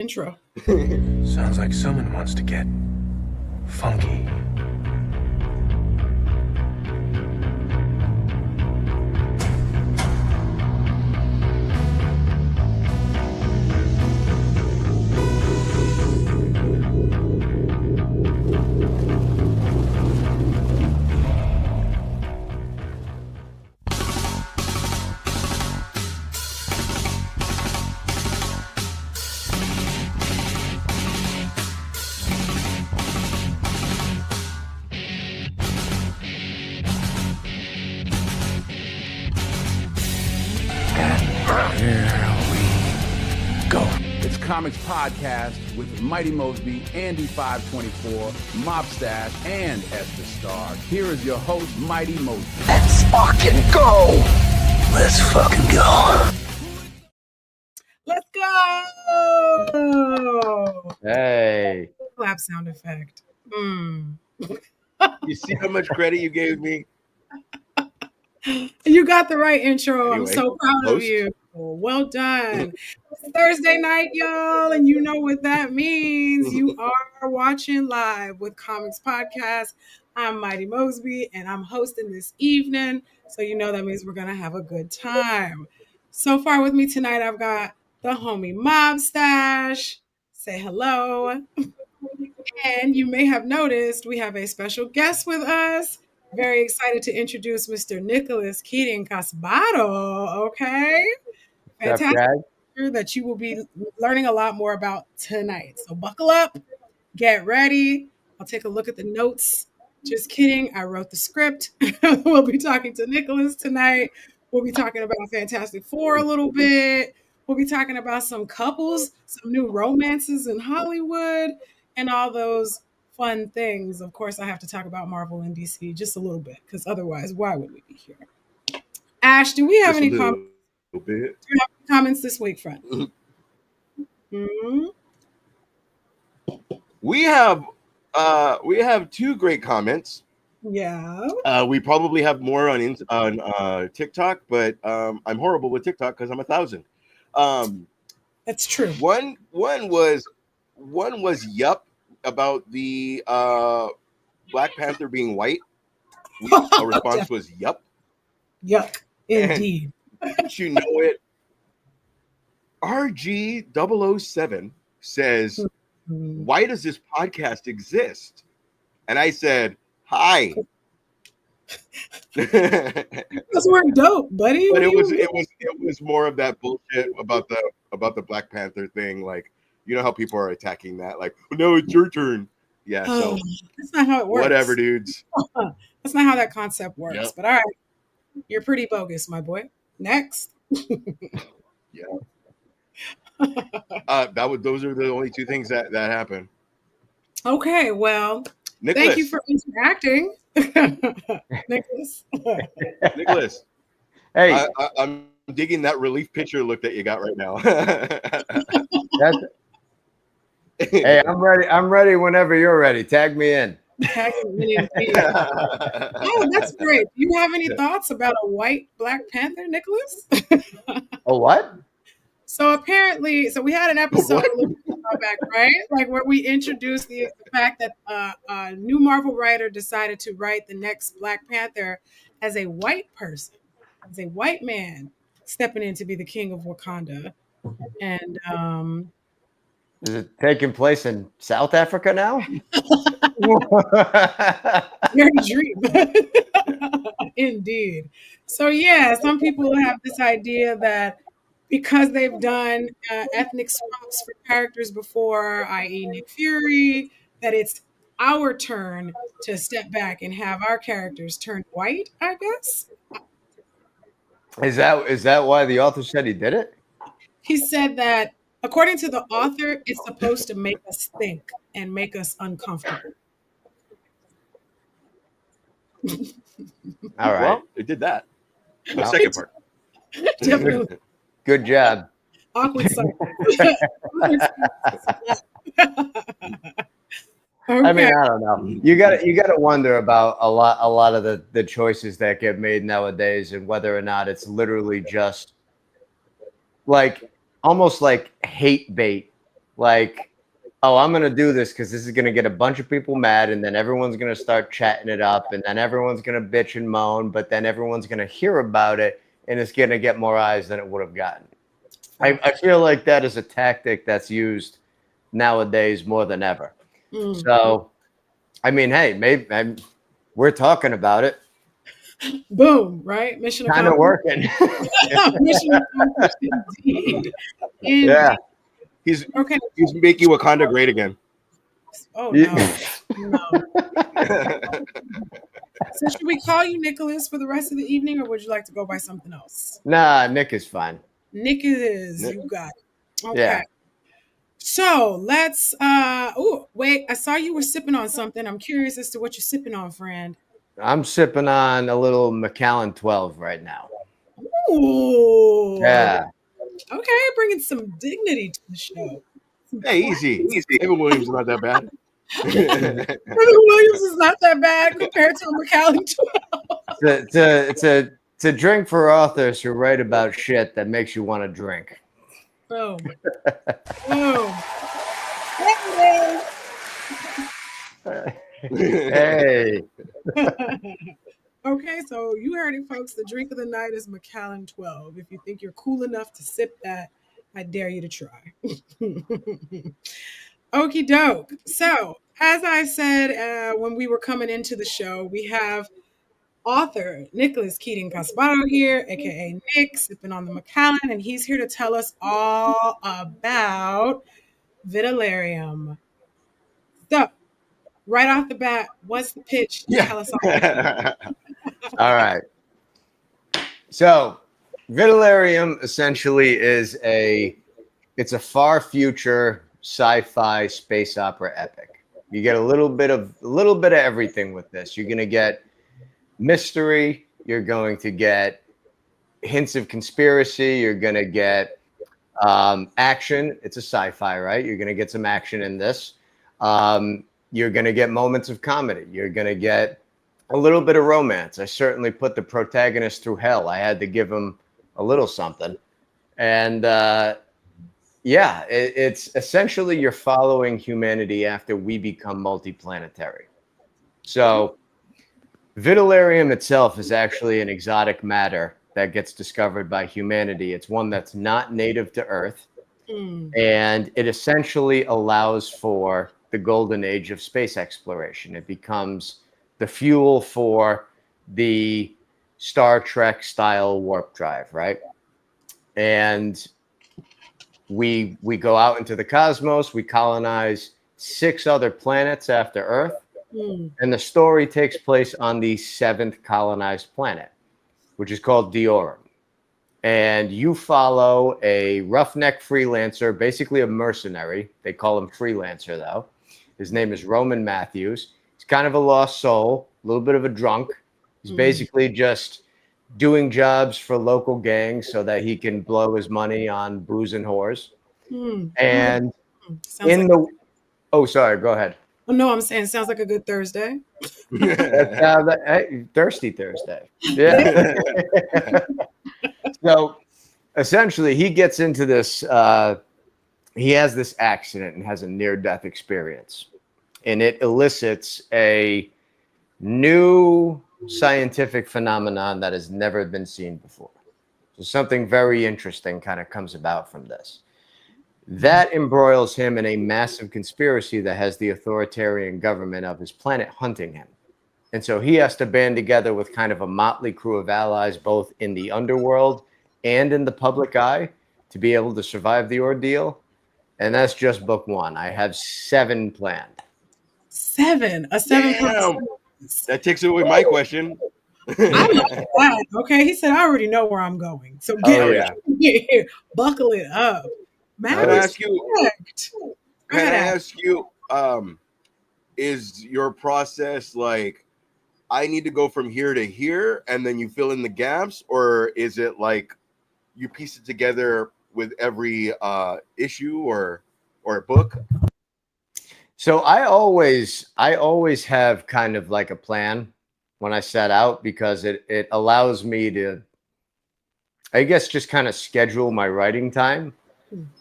Intro. Sounds like someone wants to get funky. Comix podcast with Mighty Mosby, Andy 524, Mob Stash, and Esther Star. Here is your host, Mighty Mosby. Let's fucking go. Let's fucking go. Let's go. Hey. Clap sound effect. You see how much credit you gave me? You got the right intro. Anyway, I'm so proud of you. Well done. It's Thursday night, y'all, and you know what that means. You are watching live with Comix Podcast. I'm Mighty Mosby, and I'm hosting this evening, so you know that means we're going to have a good time. So far with me tonight, I've got the homie Mob Stash. Say hello. And you may have noticed we have a special guest with us. Very excited to introduce Mr. Nicholas Keating Casbarro, okay? Fantastic that you will be learning a lot more about tonight. So buckle up, get ready. I'll take a look at the notes. Just kidding. I wrote the script. We'll be talking to Nicholas tonight. We'll be talking about Fantastic Four a little bit. We'll be talking about some couples, some new romances in Hollywood, and all those fun things. Of course, I have to talk about Marvel and DC just a little bit, because otherwise, why would we be here? Ash, do we have any comments? Do you have any comments this week, friend? Mm-hmm. We have two great comments. Yeah. We probably have more on TikTok, but I'm horrible with TikTok because I'm 1,000. That's true. One was yup about the Black Panther being white. Our response was yup. Yuck, indeed. And you know it. RG007 says, "Why does this podcast exist?" And I said, "Hi." Because we're dope, buddy. But it was more of that bullshit about the Black Panther thing. Like, you know how people are attacking that, like, no, it's your turn. Yeah, so that's not how it works. Whatever, dudes. That's not how that concept works. Yep. But all right, you're pretty bogus, my boy. Next. Yeah. Those are the only two things that happened. Okay, well, Nicholas. Thank you for interacting, Nicholas. Nicholas. Hey, I'm digging that relief picture look that you got right now. Hey, I'm ready whenever you're ready. Tag me in. Oh, that's great. Do you have any thoughts about a white Black Panther, Nicholas? A what? So apparently, we had an episode back, right? Like where we introduced the fact that a new Marvel writer decided to write the next Black Panther as a white person, as a white man stepping in to be the king of Wakanda. And is it taking place in South Africa now? Very dream. Indeed. So yeah, some people have this idea that because they've done ethnic swaps for characters before, i.e. Nick Fury, that it's our turn to step back and have our characters turn white, I guess. Is that why the author said he did it? He said that according to the author, it's supposed to make us think and make us uncomfortable. All right. Well, it did that. The second part. Definitely. Good job. Awkward silence. Okay. I mean, I don't know. You got to wonder about a lot of the choices that get made nowadays, and whether or not it's literally just like almost like hate bait like, oh, I'm going to do this because this is going to get a bunch of people mad, and then everyone's going to start chatting it up, and then everyone's going to bitch and moan, but then everyone's going to hear about it, and it's going to get more eyes than it would have gotten. I feel like that is a tactic that's used nowadays more than ever. So, I mean, hey, maybe we're talking about it. Boom, right? Mission Kind of accomplished. working. Mission accomplished indeed. Yeah. He's Okay. making Wakanda great again. Oh no. No. So should we call you Nicholas for the rest of the evening, or would you like to go by something else? Nah, Nick is fine. Nick is. Nick. You got it. Okay. Yeah. So let's oh wait, I saw you were sipping on something. I'm curious as to what you're sipping on, friend. I'm sipping on a little Macallan 12 right now. Ooh. Yeah. Okay, bringing some dignity to the show. Hey, easy. Evan Williams is not that bad. Evan Williams is not that bad compared to a Macallan 12. It's a drink for authors who write about shit that makes you want to drink. Boom. Boom. Hey. Okay, so you heard it, folks. The drink of the night is Macallan 12. If you think you're cool enough to sip that, I dare you to try. Okie doke. So, as I said when we were coming into the show, we have author Nicholas Keating Casbarroand here, aka Nick, sipping on the Macallan, and he's here to tell us all about Vitalerium. So, right off the bat, what's the pitch? Yeah. Tell us all. All right. So, Vitalerium essentially is it's a far future sci-fi space opera epic. You get a little bit of everything with this. You're going to get mystery, you're going to get hints of conspiracy, you're going to get action. It's a sci-fi, right? You're going to get some action in this. You're going to get moments of comedy. You're going to get a little bit of romance. I certainly put the protagonist through hell. I had to give him a little something. And yeah, it's essentially you're following humanity after we become multiplanetary. So Vitalerium itself is actually an exotic matter that gets discovered by humanity. It's one that's not native to Earth. And it essentially allows for the golden age of space exploration. It becomes the fuel for the Star Trek style warp drive, right? And we go out into the cosmos, we colonize 6 other planets after Earth, and the story takes place on the 7th colonized planet, which is called Diorum. And you follow a roughneck freelancer, basically a mercenary. They call him freelancer, though. His name is Roman Matthews. He's kind of a lost soul, a little bit of a drunk. He's basically just doing jobs for local gangs so that he can blow his money on booze and whores. And in the... Oh, sorry, go ahead. Oh, no, I'm saying it sounds like a good Thursday. Thirsty Thursday. Yeah. So essentially, he gets into this. He has this accident and has a near-death experience, and it elicits a new scientific phenomenon that has never been seen before. So something very interesting kind of comes about from this. That embroils him in a massive conspiracy that has the authoritarian government of his planet hunting him. And so he has to band together with kind of a motley crew of allies, both in the underworld and in the public eye, to be able to survive the ordeal. And that's just book 1. I have 7 planned. 7? A 7? Damn. That takes away my question. I like that. Okay, he said, I already know where I'm going. So get here. Buckle it up. Can I ask you, is your process like, I need to go from here to here and then you fill in the gaps, or is it like you piece it together with every issue or book? So I always have kind of like a plan when I set out, because it allows me to, I guess, just kind of schedule my writing time.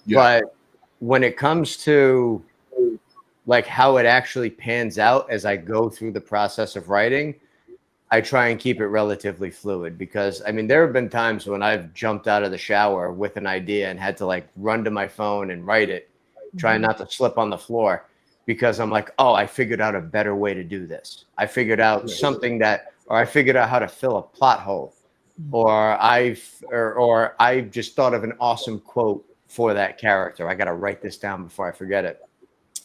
Yeah. But when it comes to like how it actually pans out as I go through the process of writing, I try and keep it relatively fluid, because I mean, there have been times when I've jumped out of the shower with an idea and had to like run to my phone and write it, trying not to slip on the floor, because I'm like, oh, I figured out a better way to do this. I figured out something that, or I figured out how to fill a plot hole, or I've just thought of an awesome quote for that character. I got to write this down before I forget it.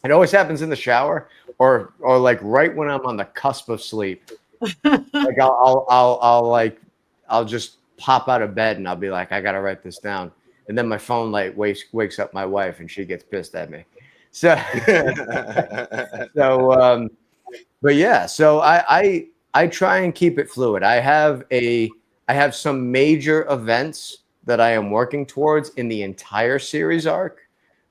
It always happens in the shower, or like right when I'm on the cusp of sleep. Like I'll just pop out of bed and I'll be like, I gotta write this down, and then my phone light wakes up my wife and she gets pissed at me. So but yeah, so I try and keep it fluid. I have some major events that I am working towards in the entire series arc,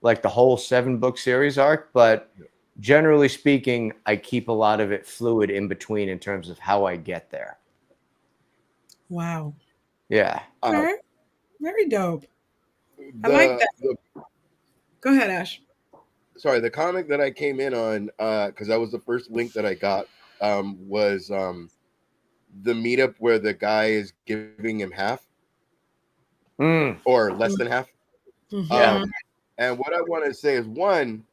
like the whole 7-book series arc, but generally speaking, I keep a lot of it fluid in between in terms of how I get there. Wow. Yeah. Okay. Very dope. I like that. Go ahead, Ash. Sorry, the comic that I came in on, because that was the first link that I got, was the meetup where the guy is giving him half or less than half. Mm-hmm. And what I want to say is, one,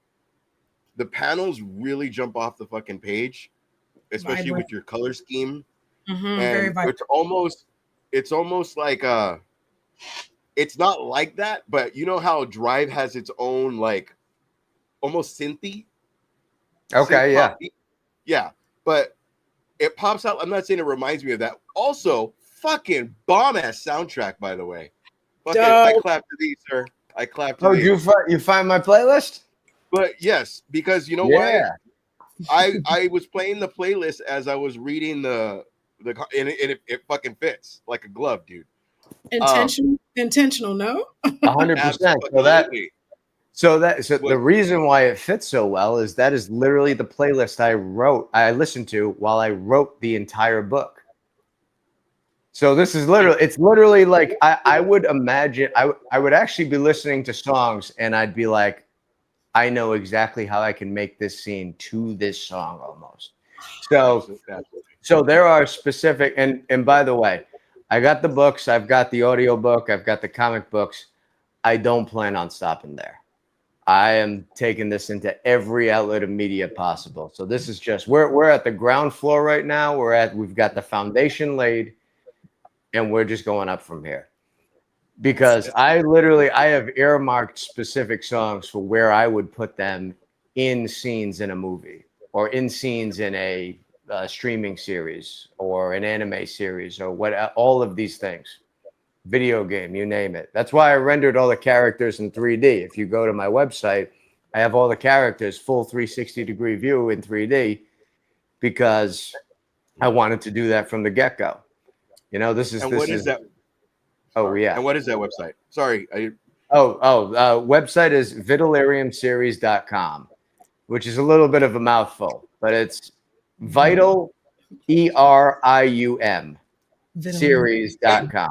the panels really jump off the fucking page, especially with your color scheme. And it's almost like it's not like that, but you know how Drive has its own like almost synthy. Okay, yeah. Yeah, but it pops out. I'm not saying it reminds me of that. Also, fucking bomb ass soundtrack, by the way. Fucking, I clapped to these, sir. I clapped to these. You find my playlist? But yes, because you know why? I was playing the playlist as I was reading and it fucking fits like a glove, dude. Intentional, no? 100%. So the reason why it fits so well is that is literally the playlist I listened to while I wrote the entire book. So this is literally like I would imagine I would actually be listening to songs and I'd be like, I know exactly how I can make this scene to this song almost. So there are specific, and by the way, I got the books, I've got the audio book, I've got the comic books. I don't plan on stopping there. I am taking this into every outlet of media possible. So this is just we're at the ground floor right now. We've got the foundation laid, and we're just going up from here. Because I have earmarked specific songs for where I would put them in scenes in a movie or in scenes in a streaming series or an anime series or all of these things, video game, you name it. That's why I rendered all the characters in 3D. If you go to my website, I have all the characters full 360-degree view in 3D because I wanted to do that from the get-go. You know, what is that? Oh, yeah. And what is that website? Sorry. Website is Vitaleriumseries.com, which is a little bit of a mouthful, but it's Vital, ERIUM, series.com.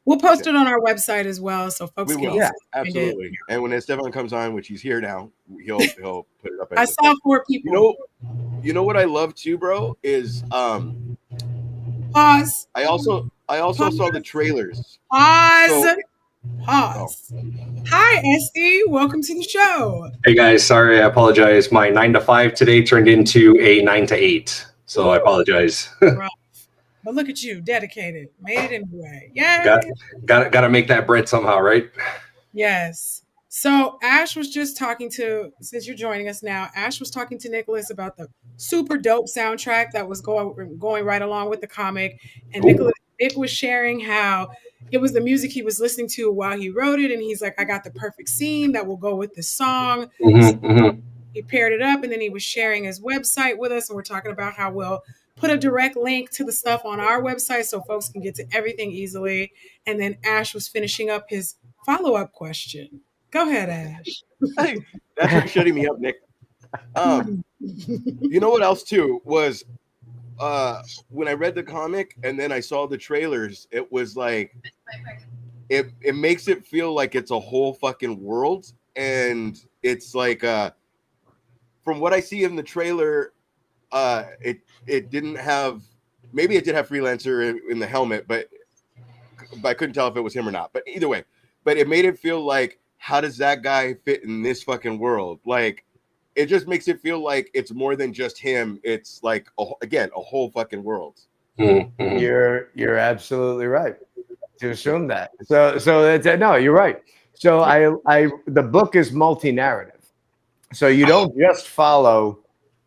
We'll post it on our website as well, so folks can. Yeah, absolutely. And when Esteban comes on, which he's here now, he'll put it up. I saw 4 people. You know what I love too, bro, is pause. I also saw the trailers. Pause. Hi, Esty. Welcome to the show. Hey guys, sorry, I apologize. My 9 to 5 today turned into a 9 to 8, so I apologize. But look at you, dedicated. Made it anyway. Yeah. Got to make that bread somehow, right? Yes. So Ash was just talking to, since you're joining us now, Ash was talking to Nicholas about the super dope soundtrack that was going right along with the comic. And Nick was sharing how it was the music he was listening to while he wrote it. And he's like, I got the perfect scene that will go with the song. He paired it up, and then he was sharing his website with us. And we're talking about how we'll put a direct link to the stuff on our website so folks can get to everything easily. And then Ash was finishing up his follow-up question. Go ahead, Ash. Hey, that's for shutting me up, Nick. You know what else too was when I read the comic and then I saw the trailers, it was like it makes it feel like it's a whole fucking world and it's like from what I see in the trailer, it didn't have. Maybe it did have Freelancer in the helmet, but I couldn't tell if it was him or not. But either way, but it made it feel like, how does that guy fit in this fucking world? Like, it just makes it feel like it's more than just him. It's like again a whole fucking world. Mm-hmm. You're absolutely right to assume that. So it's, no, you're right. So I the book is multi-narrative. So you don't just follow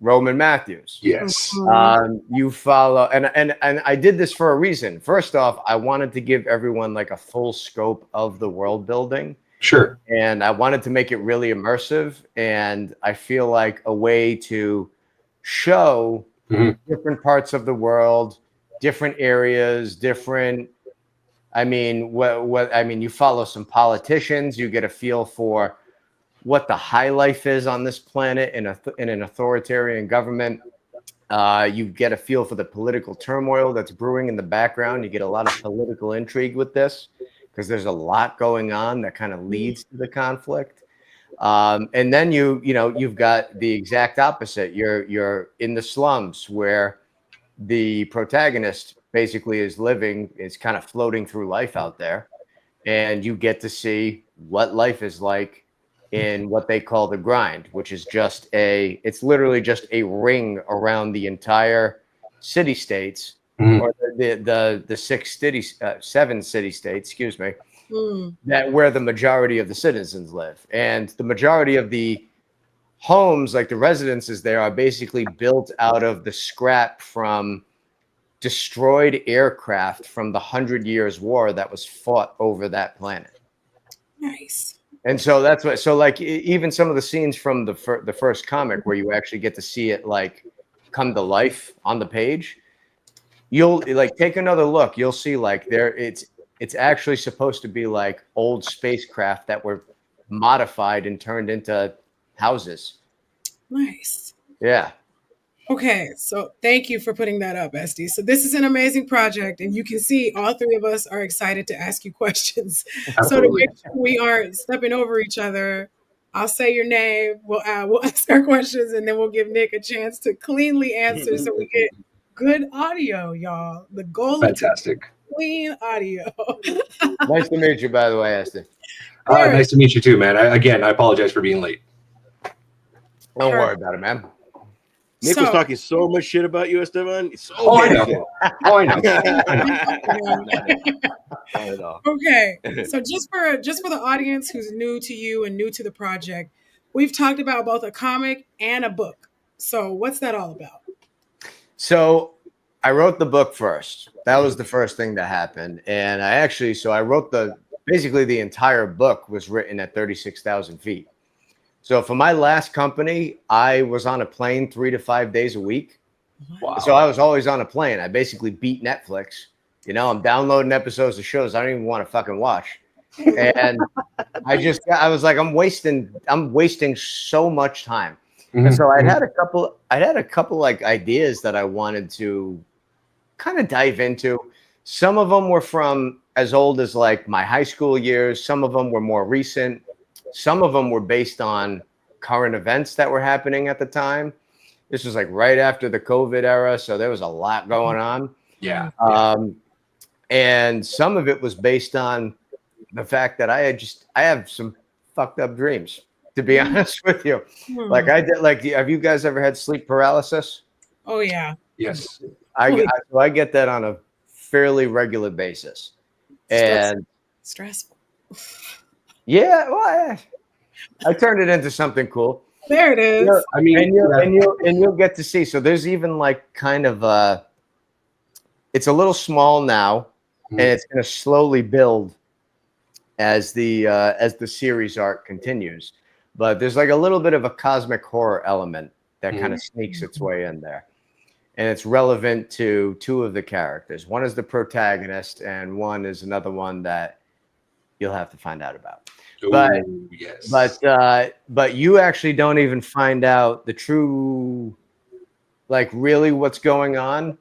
Roman Matthews. Yes. You follow, and I did this for a reason. First off, I wanted to give everyone like a full scope of the world building, Sure. and I wanted to make it really immersive. And I feel like a way to show different parts of the world, different areas, different. I mean, what I mean, you follow some politicians, you get a feel for what the high life is on this planet in an authoritarian government. You get a feel for the political turmoil that's brewing in the background. You get a lot of political intrigue with this because there's a lot going on that kind of leads to the conflict. And then you've got the exact opposite. You're in the slums where the protagonist basically is kind of floating through life out there, and you get to see what life is like in what they call the grind, which is it's literally just a ring around the entire city states, or the seven city states, excuse me, that where the majority of the citizens live. And the majority of the homes, like the residences there, are basically built out of the scrap from destroyed aircraft from the 100 Years' War that was fought over that planet. Nice. And so that's what. So like even some of the scenes from the first comic where you actually get to see it like come to life on the page, you'll like take another look. You'll see like it's actually supposed to be like old spacecraft that were modified and turned into houses. Nice. Yeah. Okay, so thank you for putting that up, Esty. So this is an amazing project, and you can see all three of us are excited to ask you questions. So to make sure we aren't stepping over each other, I'll say your name. We'll ask our questions, and then we'll give Nick a chance to cleanly answer, so we get good audio, y'all. The goal Fantastic. is clean audio. Nice to meet you, by the way, Esther. Nice to meet you too, man. I apologize for being late. Don't worry about it, man. Nick was talking so much shit about you, Esteban. I know. I know. Okay, so just for the audience who's new to you and new to the project, we've talked about both a comic and a book. So what's that all about? So I wrote the book first. That was the first thing that happened, and I wrote basically the entire book was written at 36,000 feet. So for my last company, I was on a plane 3 to 5 days a week. Wow. So I was always on a plane. I basically beat Netflix. I'm downloading episodes of shows I don't even want to fucking watch. And I was like, I'm wasting so much time. And so I had a couple like ideas that I wanted to kind of dive into. Some of them were from as old as like my high school years. Some of them were more recent. Some of them were based on current events that were happening at the time. This was like right after the COVID era, so there was a lot going on. Yeah. And some of it was based on the fact that I have some fucked up dreams, to be honest with you. Like have you guys ever had sleep paralysis? Oh yeah. Yes. I get that on a fairly regular basis. And stressful. Yeah, well, I turned it into something cool. There it is. I mean, and you'll get to see. So there's even like kind of it's a little small now, and it's going to slowly build as the series arc continues. But there's like a little bit of a cosmic horror element that kind of sneaks its way in there, and it's relevant to two of the characters. One is the protagonist, and one is another one that you'll have to find out about. But you actually don't even find out the true, like really what's going on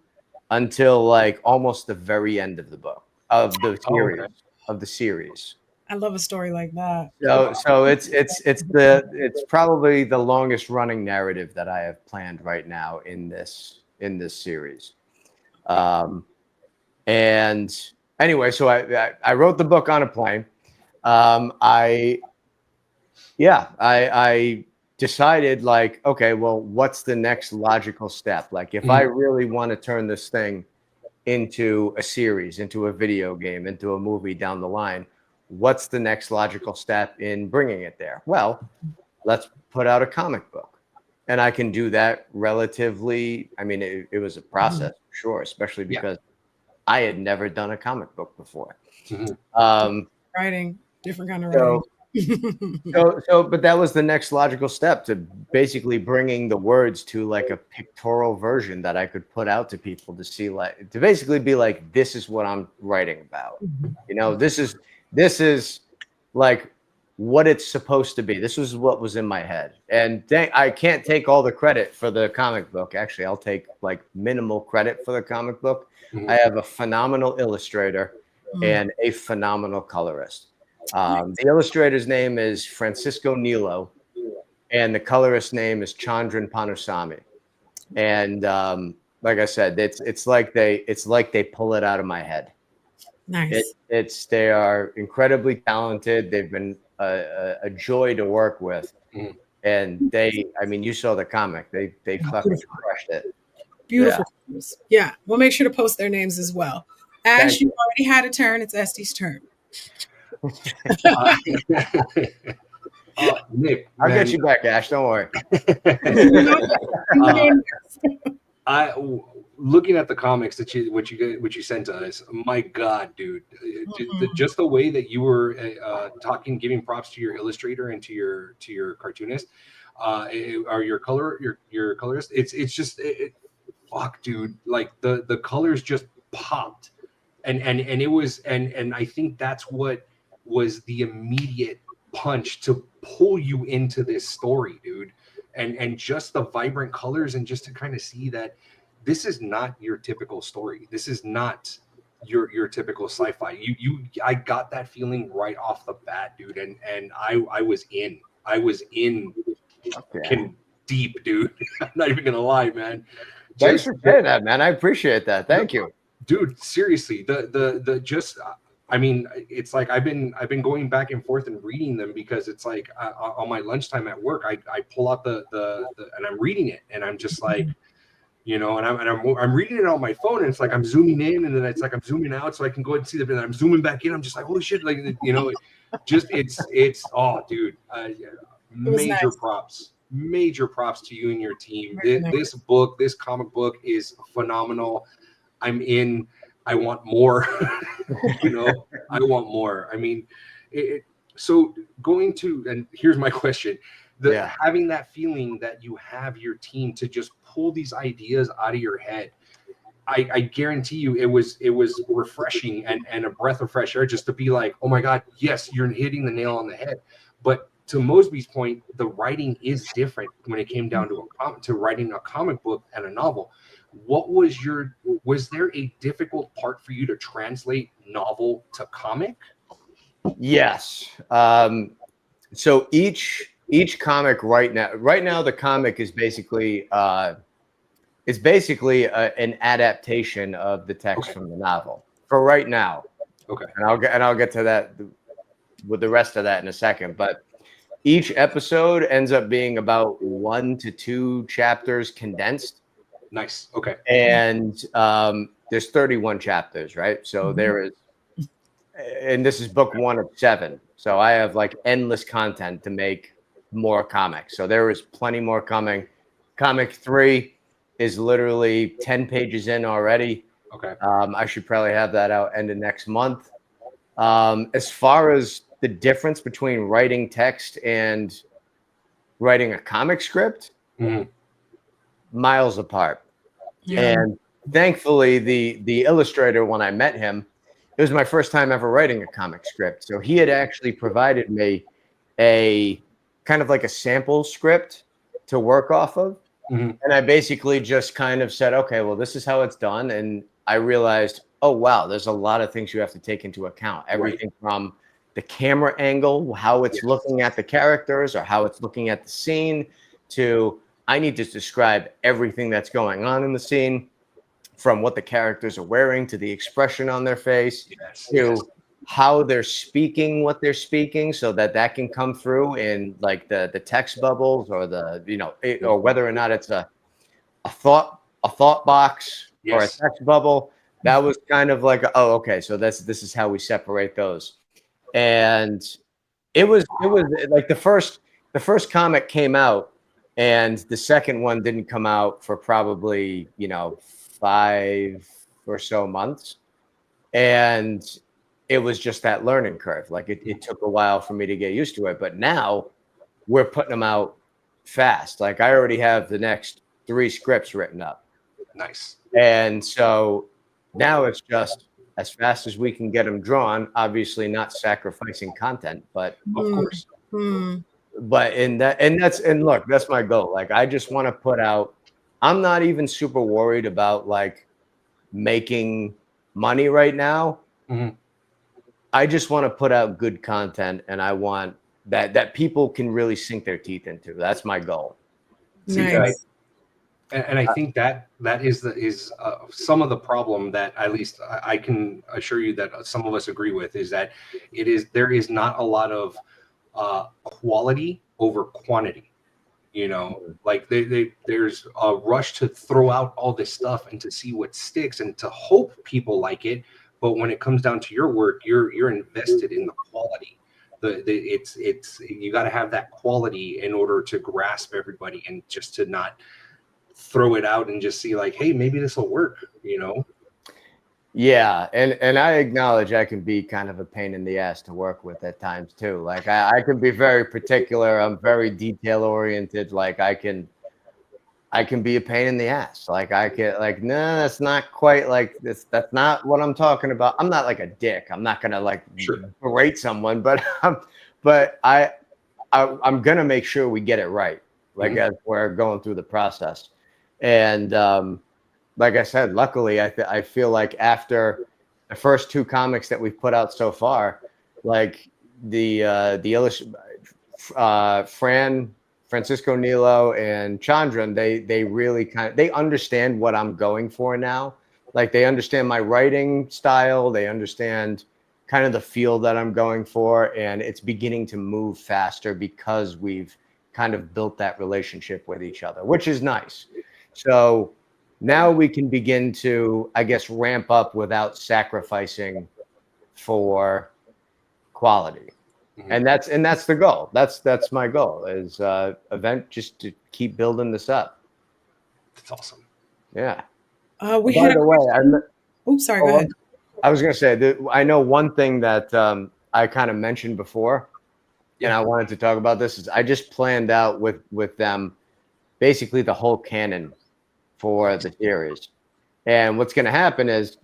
until like almost the very end of the book of the series. I love a story like that. So it's probably the longest running narrative that I have planned right now in this series. And anyway, so I wrote the book on a plane. I decided, like, okay, well, what's the next logical step? Like, if I really want to turn this thing into a series, into a video game, into a movie down the line, what's the next logical step in bringing it there? Well, let's put out a comic book. And I can do that relatively. I mean, it was a process, for sure, especially because I had never done a comic book before. Writing, different kind of So, writing. but that was the next logical step, to basically bringing the words to like a pictorial version that I could put out to people to see, like, to basically be like, this is what I'm writing about. You know, this is like what it's supposed to be. This was what was in my head. And I can't take all the credit for the comic book. Actually, I'll take like minimal credit for the comic book. I have a phenomenal illustrator and a phenomenal colorist. The illustrator's name is Francisco Nilo, and the colorist's name is Chandran Panusamy. And like I said, it's like they pull it out of my head. Nice. They are incredibly talented. They've been a joy to work with, and I mean, you saw the comic. They fucking crushed it. Beautiful. Yeah, we'll make sure to post their names as well. Ash, Thank you already had a turn. It's Estee's turn. Nick, I'll get you back, Ash. Don't worry. Looking at the comics that you sent us, my God, dude, just the way that you were talking, giving props to your illustrator and to your cartoonist, or your colorist. It's just fuck, dude. Like the colors just popped, and it was, and I think that's what was the immediate punch to pull you into this story, dude. And just the vibrant colors, and just to kind of see that this is not your typical story. This is not your typical sci-fi. I got that feeling right off the bat, dude. And I was in. Deep, dude. I'm not even gonna lie, man. Thanks for saying that, man. I appreciate that. Thank you, dude. Seriously, I mean, it's like I've been going back and forth and reading them, because it's like on my lunchtime at work, I pull out the and I'm reading it, and I'm just like, you know, and I'm reading it on my phone, and it's like I'm zooming in, and then it's like I'm zooming out so I can go ahead and see the, and I'm zooming back in. I'm just like, holy shit, like, you know, just it's oh, dude, major props to you and your team. This comic book is phenomenal. I'm in. I want more. You know, I want more. I mean, so going to, and here's my question: having that feeling that you have your team to just pull these ideas out of your head, I guarantee you it was refreshing and a breath of fresh air, just to be like, oh my God, yes, you're hitting the nail on the head. But to Mosby's point, the writing is different when it came down to writing a comic book and a novel. What was there a difficult part for you to translate novel to comic? Yes. So each comic right now the comic is basically an adaptation of the text from the novel for right now. Okay. And I'll get to that with the rest of that in a second. But each episode ends up being about 1 to 2 chapters condensed. Nice. Okay. And there's 31 chapters, right? So there is, and this is book 1 of 7. So I have like endless content to make more comics. So there is plenty more coming. Comic 3 is literally 10 pages in already. Okay. I should probably have that out end of next month. As far as the difference between writing text and writing a comic script, miles apart. Yeah. And thankfully, the illustrator, when I met him, it was my first time ever writing a comic script. So he had actually provided me a kind of like a sample script to work off of. And I basically just kind of said, okay, well, this is how it's done. And I realized, oh, wow, there's a lot of things you have to take into account. Everything from the camera angle, how it's Yes. looking at the characters or how it's looking at the scene, to I need to describe everything that's going on in the scene, from what the characters are wearing to the expression on their face, Yes. to Yes. how they're speaking, what they're speaking, so that can come through in like the text bubbles, or the, you know, or whether or not it's a thought box or a Yes. text bubble. That was kind of like, oh, okay, so this is how we separate those. And it was like the first comic came out, and the second one didn't come out for probably, you know, 5 or so months. And it was just that learning curve. Like it took a while for me to get used to it. But now we're putting them out fast. Like I already have the next 3 scripts written up. Nice. And so now it's just as fast as we can get them drawn, obviously not sacrificing content, but Of course. but look, that's my goal. Like I just want to put out, I'm not even super worried about like making money right now. Mhm. I just want to put out good content, and I want that people can really sink their teeth into. That's my goal. Nice. And I think that is some of the problem that at least I can assure you that some of us agree with, is that there is not a lot of quality over quantity. You know, like there's a rush to throw out all this stuff and to see what sticks and to hope people like it. But when it comes down to your work, you're invested in the quality. It's you got to have that quality in order to grasp everybody, and just to not throw it out and just see like, hey, maybe this will work, you know? Yeah, and I acknowledge I can be kind of a pain in the ass to work with at times too. Like I can be very particular. I'm very detail oriented. Like I can be a pain in the ass. Like I can, like, no, that's not quite like this. That's not what I'm talking about. I'm not like a dick. I'm not gonna like berate someone, but I'm gonna make sure we get it right. Like as we're going through the process, and like I said, luckily, I feel like after the first 2 comics that we've put out so far, like Francisco Nilo and Chandran, they really they understand what I'm going for now. Like they understand my writing style, they understand kind of the feel that I'm going for, and it's beginning to move faster because we've kind of built that relationship with each other, which is nice. So now we can begin to, I guess, ramp up without sacrificing for quality. And that's the goal. That's my goal, is just to keep building this up. That's awesome. Yeah. We By had the way, oops, sorry, go ahead. I was going to say that I know one thing that I kind of mentioned before, and I wanted to talk about this, is I just planned out with them basically the whole canon for the series. And what's going to happen is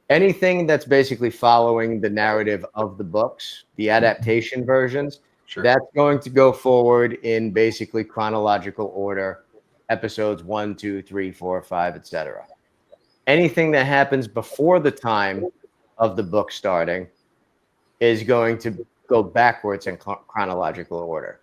anything that's basically following the narrative of the books, the adaptation versions, that's going to go forward in basically chronological order, episodes 1, 2, 3, 4, 5, etc. Anything that happens before the time of the book starting is going to go backwards in chronological order.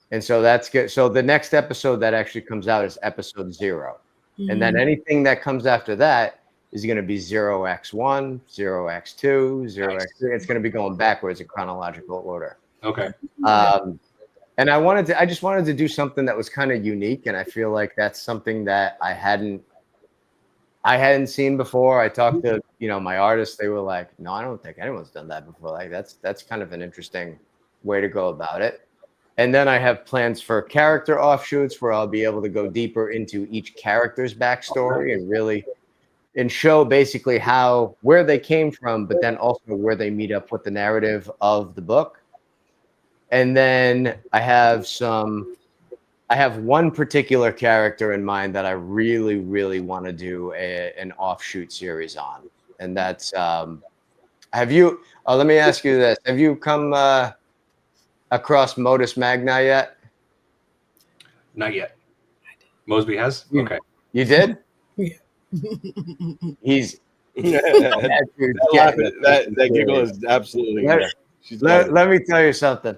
And so that's good. So the next episode that actually comes out is episode 0. And then anything that comes after that is going to be 0x1, 0x2, 0x3. It's going to be going backwards in chronological order. Okay. And I just wanted to do something that was kind of unique, and I feel like that's something that I hadn't seen before. I talked to, my artists. They were like, "No, I don't think anyone's done that before." Like that's kind of an interesting way to go about it. And then I have plans for character offshoots where I'll be able to go deeper into each character's backstory and show basically where they came from, but then also where they meet up with the narrative of the book. And then I have one particular character in mind that I really, really want to do an offshoot series on. And that's, let me ask you this. Have you come across Modus Magna yet? Not yet. Mosby has? Okay. You did? Yeah. He's that giggle is absolutely She's got it. Let me tell you something.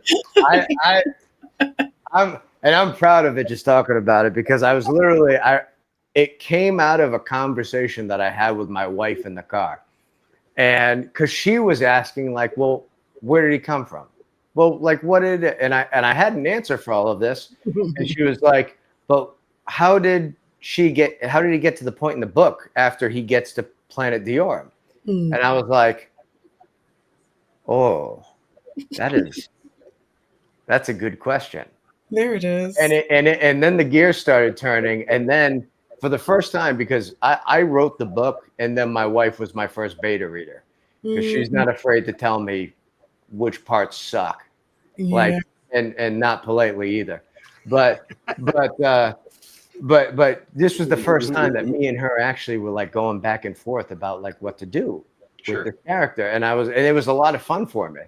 I'm proud of it just talking about it because I was literally it came out of a conversation that I had with my wife in the car. And because she was asking, like, well, where did he come from? Well, like, what did it? And I had an answer for all of this. And she was like, but how did he get to the point in the book after he gets to Planet Diorum? And I was like, oh, that's a good question. There it is. And then the gears started turning. And then for the first time, because I wrote the book and then my wife was my first beta reader because she's not afraid to tell me which parts suck. Yeah. Like, and not politely either. But this was the first time that me and her actually were like going back and forth about like what to do with the character. And it was a lot of fun for me.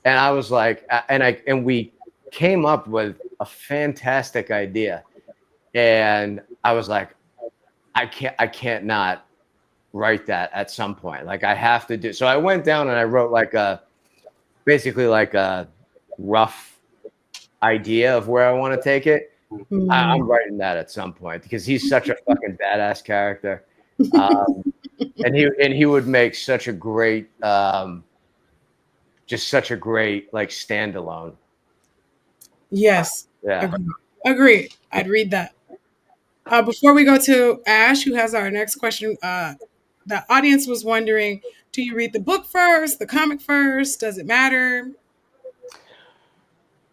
And I was like, and we came up with a fantastic idea. And I was like, I can't not write that at some point. Like I have to do. So I went down and I wrote basically like a rough idea of where I want to take it. I'm writing that at some point because he's such a fucking badass character. And he would make such a great, just such a great like standalone. Yes. Yeah. Agree. I'd read that. Before we go to Ash, who has our next question, the audience was wondering, do you read the book first, the comic first? Does it matter?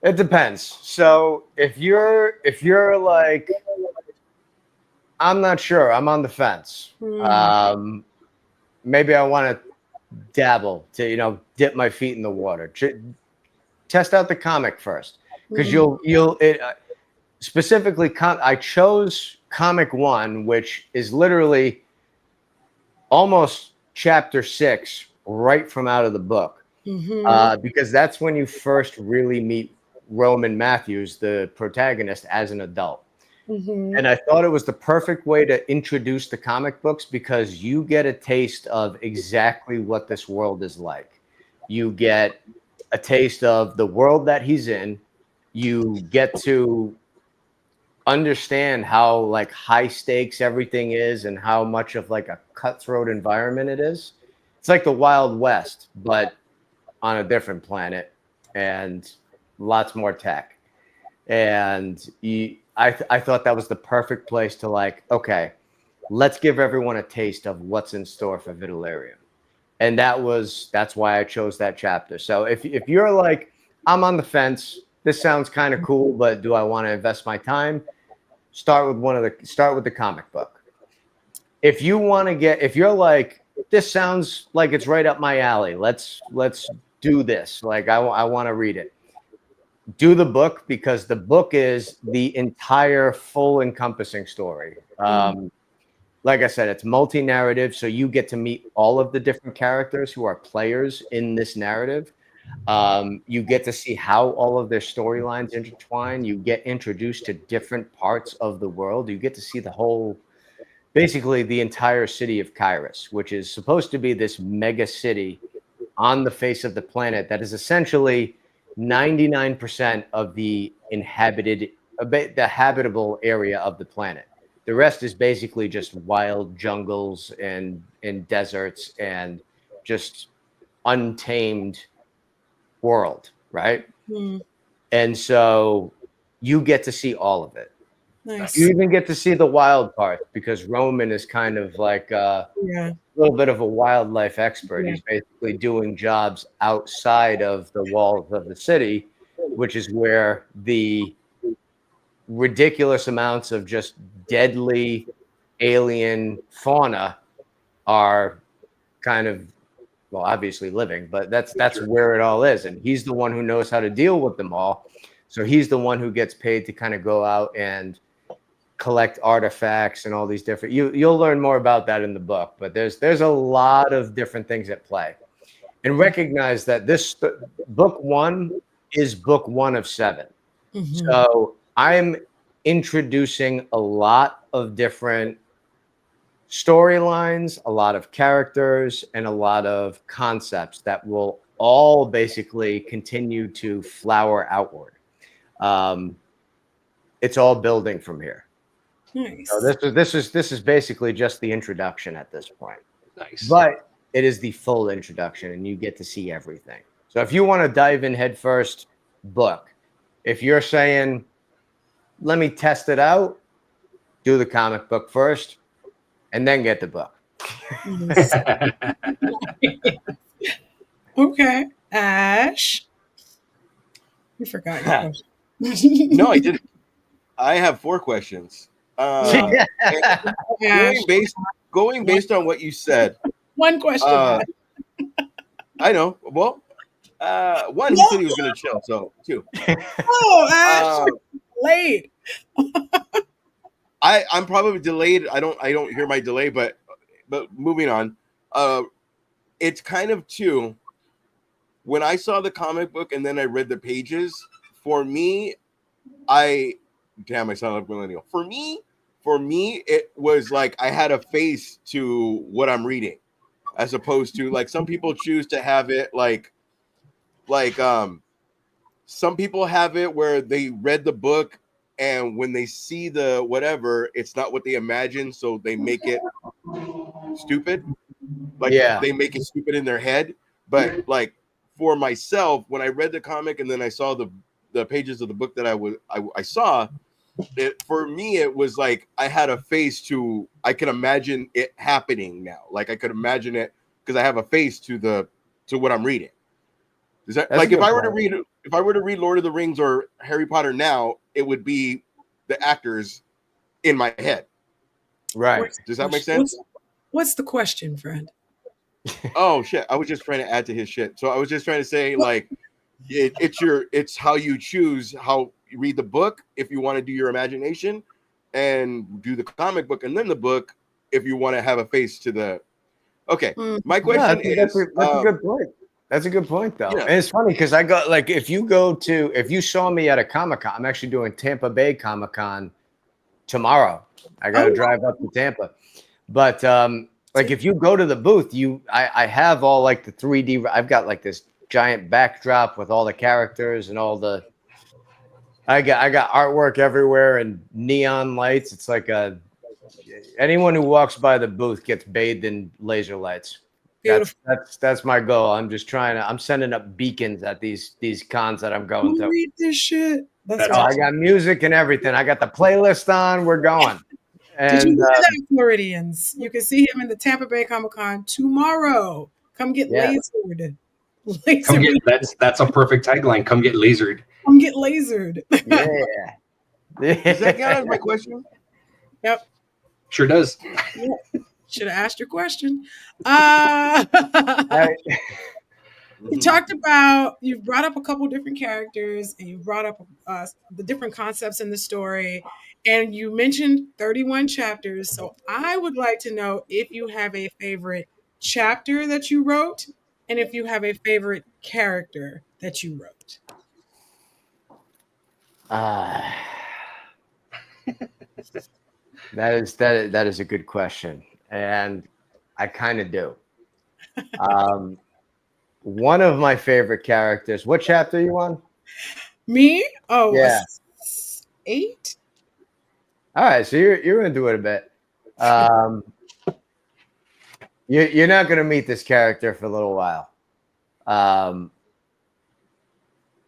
It depends. So if you're like, I'm not sure, I'm on the fence. Maybe I want to dabble to, dip my feet in the water. Test out the comic first because specifically, I chose comic 1, which is literally almost chapter 6 right from out of the book, because that's when you first really meet Roman Matthews, the protagonist, as an adult. And I thought it was the perfect way to introduce the comic books because you get a taste of exactly what this world is like. You get a taste of the world that he's in. You get to understand how like high stakes everything is and how much of like a cutthroat environment it is. It's like the Wild West, but on a different planet and lots more tech. And I thought that was the perfect place to like, okay, let's give everyone a taste of what's in store for Vitalerium. And that's why I chose that chapter. So if you're like, I'm on the fence, this sounds kind of cool, but do I want to invest my time? Start with the comic book. If you're like, this sounds like it's right up my alley. Let's do this. Like I want to read it. Do the book because the book is the entire full encompassing story. Like I said, it's multi-narrative, so you get to meet all of the different characters who are players in this narrative. You get to see how all of their storylines intertwine. You get introduced to different parts of the world. You get to see basically the entire city of Kairos, which is supposed to be this mega city on the face of the planet that is essentially 99% of the habitable area of the planet. The rest is basically just wild jungles and deserts and just untamed world, right? And so you get to see all of it. Nice. You even get to see the wild part because Roman is kind of like a little bit of a wildlife expert. He's basically doing jobs outside of the walls of the city, which is where the ridiculous amounts of just deadly alien fauna are kind of, well, obviously living, but that's where it all is. And he's the one who knows how to deal with them all. So he's the one who gets paid to kind of go out and collect artifacts and all these different, you'll learn more about that in the book, but there's a lot of different things at play. And recognize that this book 1 is book 1 of 7. So I'm introducing a lot of different storylines, a lot of characters, and a lot of concepts that will all basically continue to flower outward. It's all building from here. Nice. So this is basically just the introduction at this point. Nice. But it is the full introduction, and you get to see everything. So if you want to dive in head first, book. If you're saying, let me test it out, do the comic book first, and then get the book. Yes. Okay. Ash. You forgot your question. No, I didn't. I have 4 questions. Ash. Going based on what you said. One question. I know. Well, one, he said he was going to chill. So 2. Oh, Ash, late. I'm probably delayed. I don't hear my delay, but moving on. It's kind of 2. When I saw the comic book and then I read the pages, for me, I sound like millennial. For me, it was like I had a face to what I'm reading, as opposed to like some people choose to have it like some people have it where they read the book and when they see the whatever, it's not what they imagine, so they make it stupid. Like they make it stupid in their head. But like for myself, when I read the comic and then I saw the pages of the book that I saw, for me it was like I had a face to, I could imagine it happening now. Like I could imagine it because I have a face to what I'm reading. Is that like if I were to read Lord of the Rings or Harry Potter now, it would be the actors in my head. Right. Does that make sense? What's the question, friend? Oh shit! I was just trying to add to his shit. So I was just trying to say, like, it's how you choose how you read the book if you want to do your imagination, and do the comic book and then the book if you want to have a face to the. Okay, my question is that's a good point. That's a good point, though. Yeah. And it's funny because I got like if you saw me at a Comic-Con, I'm actually doing Tampa Bay Comic-Con tomorrow. I got to drive up to Tampa, but like if you go to the booth, I have all like the 3D. I've got like this giant backdrop with all the characters and all the. I got artwork everywhere and neon lights. It's like anyone who walks by the booth gets bathed in laser lights. That's my goal. I'm just I'm sending up beacons at these cons that I'm going to. Read this shit. That's awesome. I got music and everything. I got the playlist on. We're going. And, did you hear that, Floridians? You can see him in the Tampa Bay Comic-Con tomorrow. Come get lasered. That's a perfect tagline. Come get lasered. Come get lasered. Yeah. Does that count as my question? Yep. Sure does. Yeah. Should have asked your question. You brought up a couple different characters and you brought up the different concepts in the story, and you mentioned 31 chapters. So I would like to know if you have a favorite chapter that you wrote and if you have a favorite character that you wrote. That is a good question. And I kind of do. One of my favorite characters. What chapter are you on? Me? Oh, yeah. 8. All right, so you're gonna do it a bit. You're not gonna meet this character for a little while.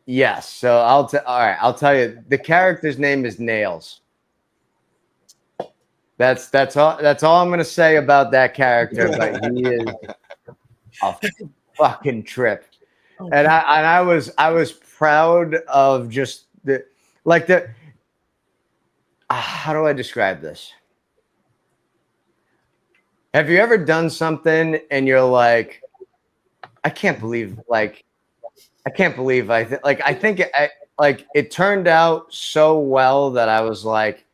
Yes. So all right. I'll tell you. The character's name is Nails. That's all I'm gonna say about that character. But he is a fucking trip, and I was proud of just how do I describe this? Have you ever done something and you're like, I can't believe it turned out so well that I was like,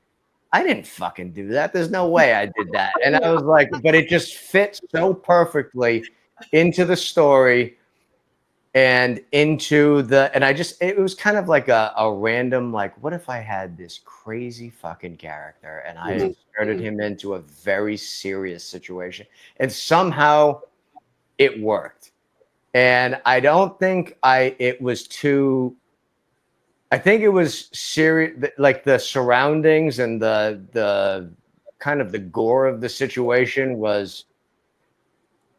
I didn't fucking do that. There's no way I did that. And I was like, but it just fits so perfectly into the story and it was kind of like a random, like, what if I had this crazy fucking character and I inserted him into a very serious situation and somehow it worked. And I don't think it was too. I think it was serious, like the surroundings and the kind of the gore of the situation was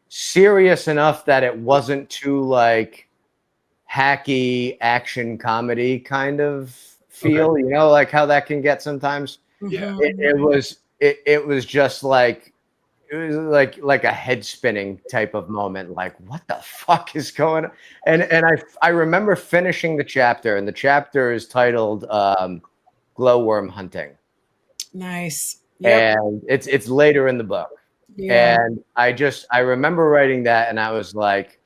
serious enough that it wasn't too like hacky action comedy kind of feel, you know, like how that can get sometimes. Yeah. It was just like it was like a head spinning type of moment, like what the fuck is going on? And I remember finishing the chapter, and the chapter is titled Glowworm Hunting. Nice. Yep. And it's later in the book. Yeah. And I remember writing that, and I was like,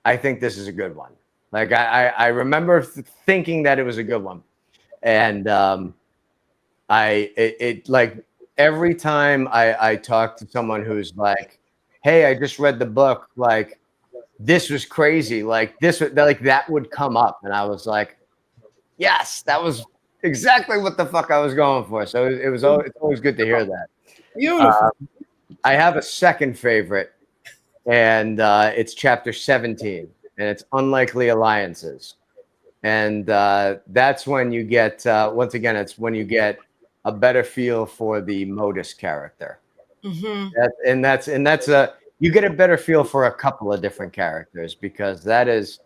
I think this is a good one. Like I remember thinking that it was a good one. And it like every time I talk to someone who's like, hey, I just read the book, like this was crazy, like this like that would come up, and I was like, yes, that was exactly what the fuck I was going for. So it's always good to hear that. Beautiful. I have a second favorite, and it's chapter 17, and it's Unlikely Alliances. And that's when you get, once again, it's when you get a better feel for the Modus character. Mm-hmm. You get a better feel for a couple of different characters, because that is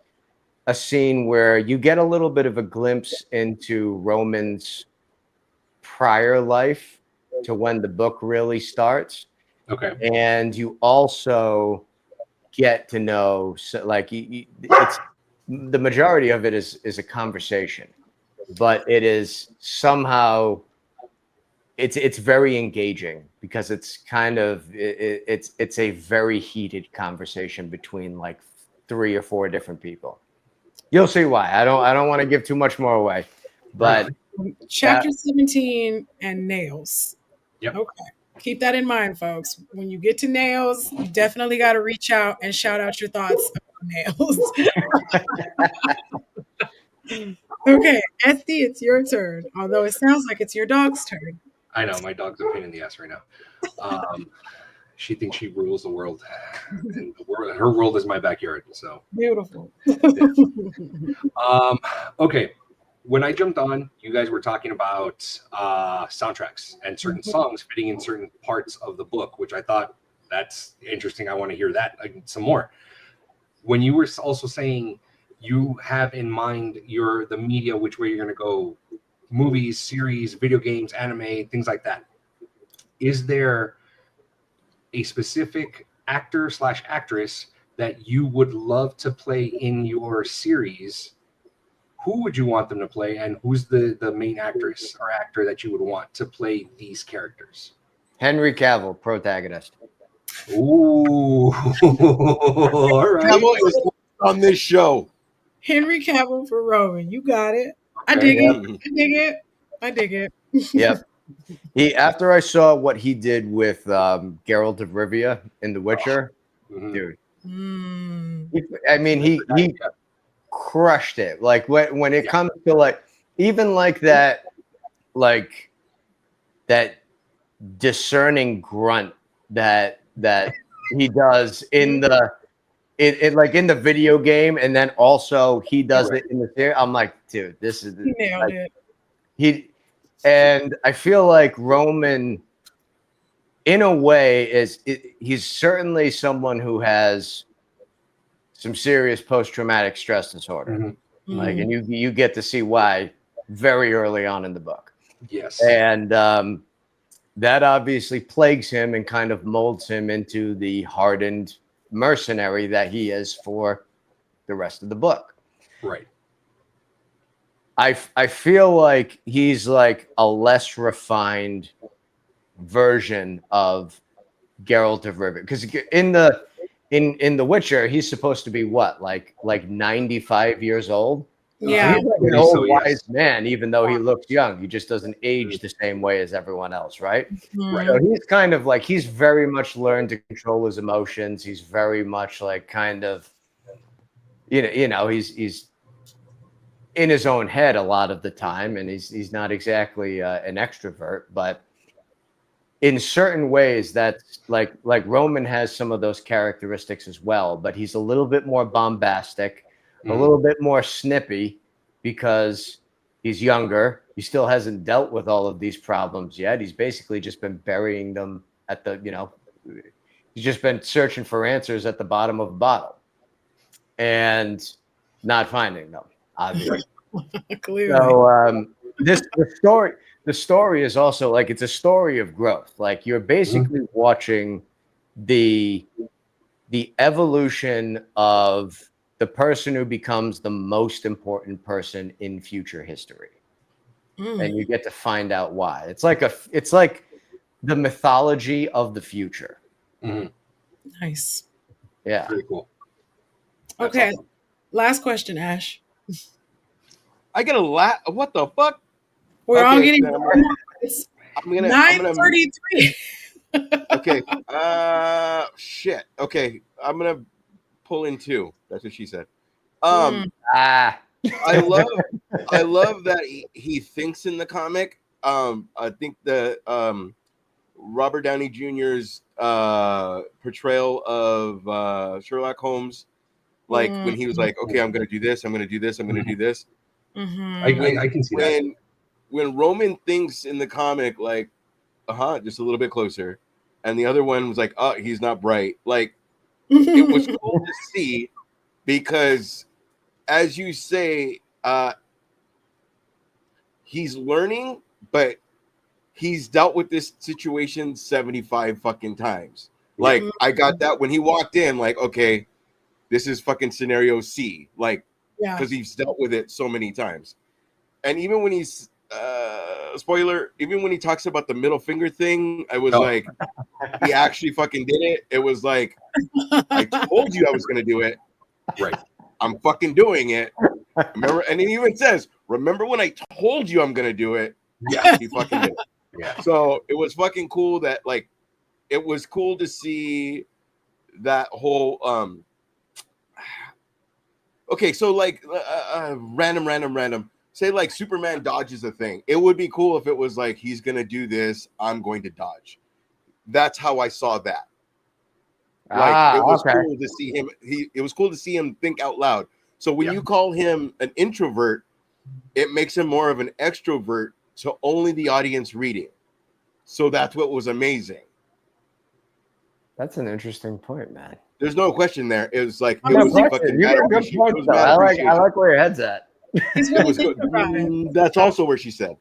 a scene where you get a little bit of a glimpse into Roman's prior life to when the book really starts. Okay. And you also get to know, so like it's the majority of it is a conversation, but it is somehow it's very engaging, because it's kind of it's a very heated conversation between like 3 or 4 different people. You'll see why. I don't want to give too much more away, but Chapter 17 and nails. Yep. Okay. Keep that in mind, folks. When you get to nails, you definitely got to reach out and shout out your thoughts about nails. Okay, Esty, it's your turn. Although it sounds like it's your dog's turn. I know my dog's a pain in the ass right now. She thinks she rules the world, and her world is my backyard. So Beautiful. okay. When I jumped on, you guys were talking about soundtracks and certain songs fitting in certain parts of the book, which I thought that's interesting. I want to hear that some more. When you were also saying you have in mind the media, which way you're going to go, movies, series, video games, anime, things like that. Is there a specific actor / actress that you would love to play in your series? Who would you want them to play, and who's the main actress or actor that you would want to play these characters? Henry Cavill, protagonist. Ooh, all right. Cavill is on this show. Henry Cavill for Rowan. You got it. I Okay. dig it. I dig it. I dig it. Yep. After I saw what he did with Geralt of Rivia in The Witcher, dude. I mean, he crushed it. Like when it comes to like even like that discerning grunt that he does in like in the video game, and then also he does it in the series. I'm like, dude, this is He nailed it. And I feel like Roman, in a way, he's certainly someone who has some serious post-traumatic stress disorder. Like, and you get to see why very early on in the book. Yes. And that obviously plagues him and kind of molds him into the hardened mercenary that he is for the rest of the book. Right. I feel like he's like a less refined version of Geralt of Rivia, because in The Witcher, he's supposed to be what, like 95 years old. Yeah. He's like an old wise man, even though he looks young. He just doesn't age the same way as everyone else, right? Right. So he's kind of like, he's very much learned to control his emotions. He's very much like kind of, you know, he's in his own head a lot of the time, and he's not exactly an extrovert, but in certain ways, that's like Roman has some of those characteristics as well, but he's a little bit more bombastic, a little bit more snippy because he's younger. He still hasn't dealt with all of these problems yet. He's basically just been burying them at the, he's just been searching for answers at the bottom of a bottle and not finding them, obviously. Clearly. So the story is also like, it's a story of growth. Like you're basically watching the evolution of the person who becomes the most important person in future history. And you get to find out why. It's like the mythology of the future. Nice. Yeah. Pretty cool. That's Okay. awesome. Last question, Ash. I get a lot. What the fuck? We're all Okay, getting then it's I'm gonna 9:33. Okay. Shit. Okay. I'm gonna pull in two. That's what she said. I love that he thinks in the comic. I think the Robert Downey Jr.'s portrayal of Sherlock Holmes, like when he was like, "Okay, I'm gonna do this. I'm gonna do this. I'm gonna do this." I can see that. When Roman thinks in the comic, like, just a little bit closer, and the other one was like, "Oh, he's not bright." Like, it was cool to see because, as you say, he's learning, but he's dealt with this situation 75 fucking times. Like, I got that when he walked in, like, okay, this is fucking scenario C, like, because he's dealt with it so many times. And even when he's spoiler, even when he talks about the middle finger thing, I was like, he actually fucking did it. It was like, I told you I was gonna do it. Right. I'm fucking doing it. Remember, and he even says, "Remember when I told you I'm gonna do it?" Yeah, he fucking did it. Yeah. So it was fucking cool that, like, it was cool to see that whole okay, so like random. Say like Superman dodges a thing. It would be cool if it was like, he's gonna do this, I'm going to dodge. That's how I saw that. Like, it was cool to see him. It was cool to see him think out loud. So when you call him an introvert, it makes him more of an extrovert to only the audience reading. So that's what was amazing. That's an interesting point, man. There's no question there. It was like, You got good points, though. I like where your head's at. He's It really was good. thinking about it. That's also where she said.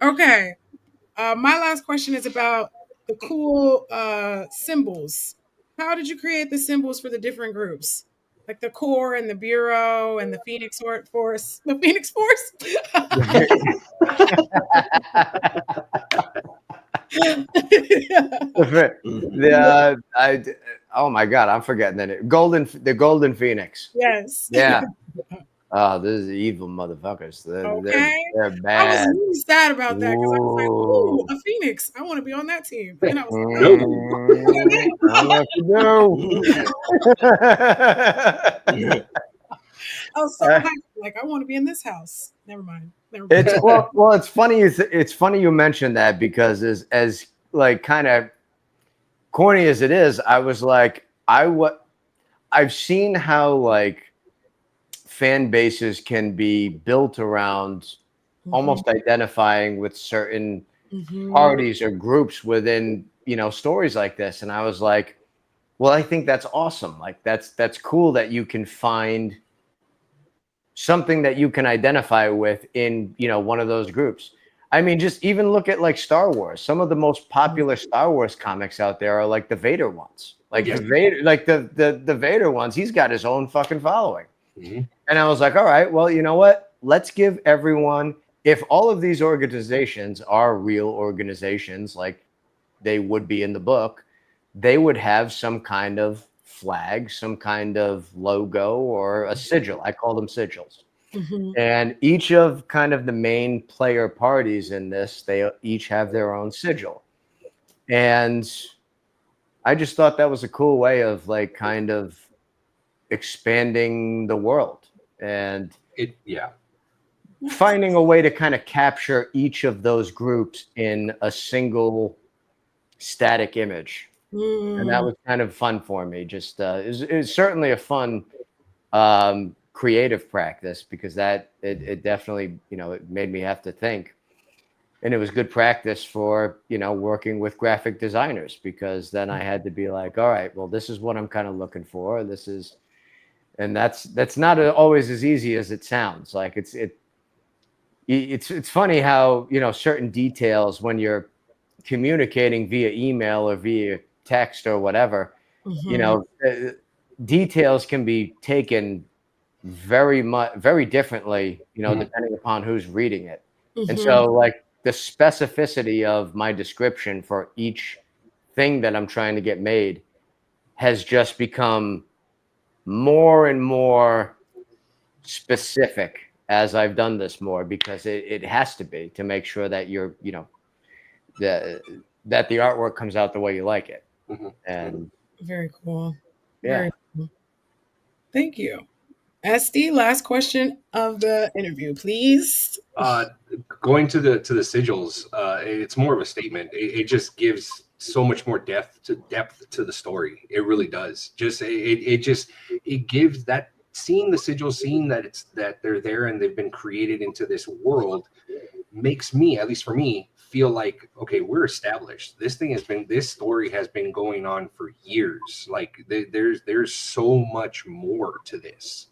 Okay. My last question is about the cool symbols. How did you create the symbols for the different groups? Like the core and the bureau and the Phoenix Force. The Phoenix Force? Oh my god, I'm forgetting that. The Golden Phoenix. Yes. Yeah. Oh, this is evil motherfuckers. They're bad. I was really sad about that because I was like, "Ooh, a Phoenix! I want to be on that team." And I was like, "No, I don't know what to do." I was so hyped. Like, I want to be in this house. Never mind. It's well, it's funny. It's funny you mentioned that because as like kind of corny as it is, I was like, I've seen how like fan bases can be built around almost identifying with certain parties or groups within, stories like this. And I was like, well, I think that's awesome. Like that's cool that you can find something that you can identify with in, one of those groups. I mean, just even look at like Star Wars. Some of the most popular Star Wars comics out there are like the Vader ones. Like the Vader, like the Vader ones, he's got his own fucking following. And I was like, all right, well, you know what? Let's give everyone, if all of these organizations are real organizations, like they would be in the book, they would have some kind of flag, some kind of logo or a sigil. I call them sigils. And each of kind of the main player parties in this, they each have their own sigil. And I just thought that was a cool way of like kind of expanding the world. And finding a way to kind of capture each of those groups in a single static image. And that was kind of fun for me. Just it was certainly a fun creative practice, because it definitely, it made me have to think. And it was good practice for, working with graphic designers, because then I had to be like, all right, well, this is what I'm kind of looking for. And that's not always as easy as it sounds. Like it's funny how, certain details, when you're communicating via email or via text or whatever, details can be taken very differently, depending upon who's reading it. And so, like, the specificity of my description for each thing that I'm trying to get made has just become more and more specific as I've done this more, because it has to be, to make sure that you're, that the artwork comes out the way you like it. And very cool. Yeah. Very cool. Thank you. SD, last question of the interview, please. Going to the sigils, it's more of a statement. It just gives so much more depth to the story. It really does. It gives that, seeing the sigils, seeing that they're there and they've been created into this world, makes me, at least for me, feel like, okay, we're established. This story has been going on for years. Like there's so much more to this,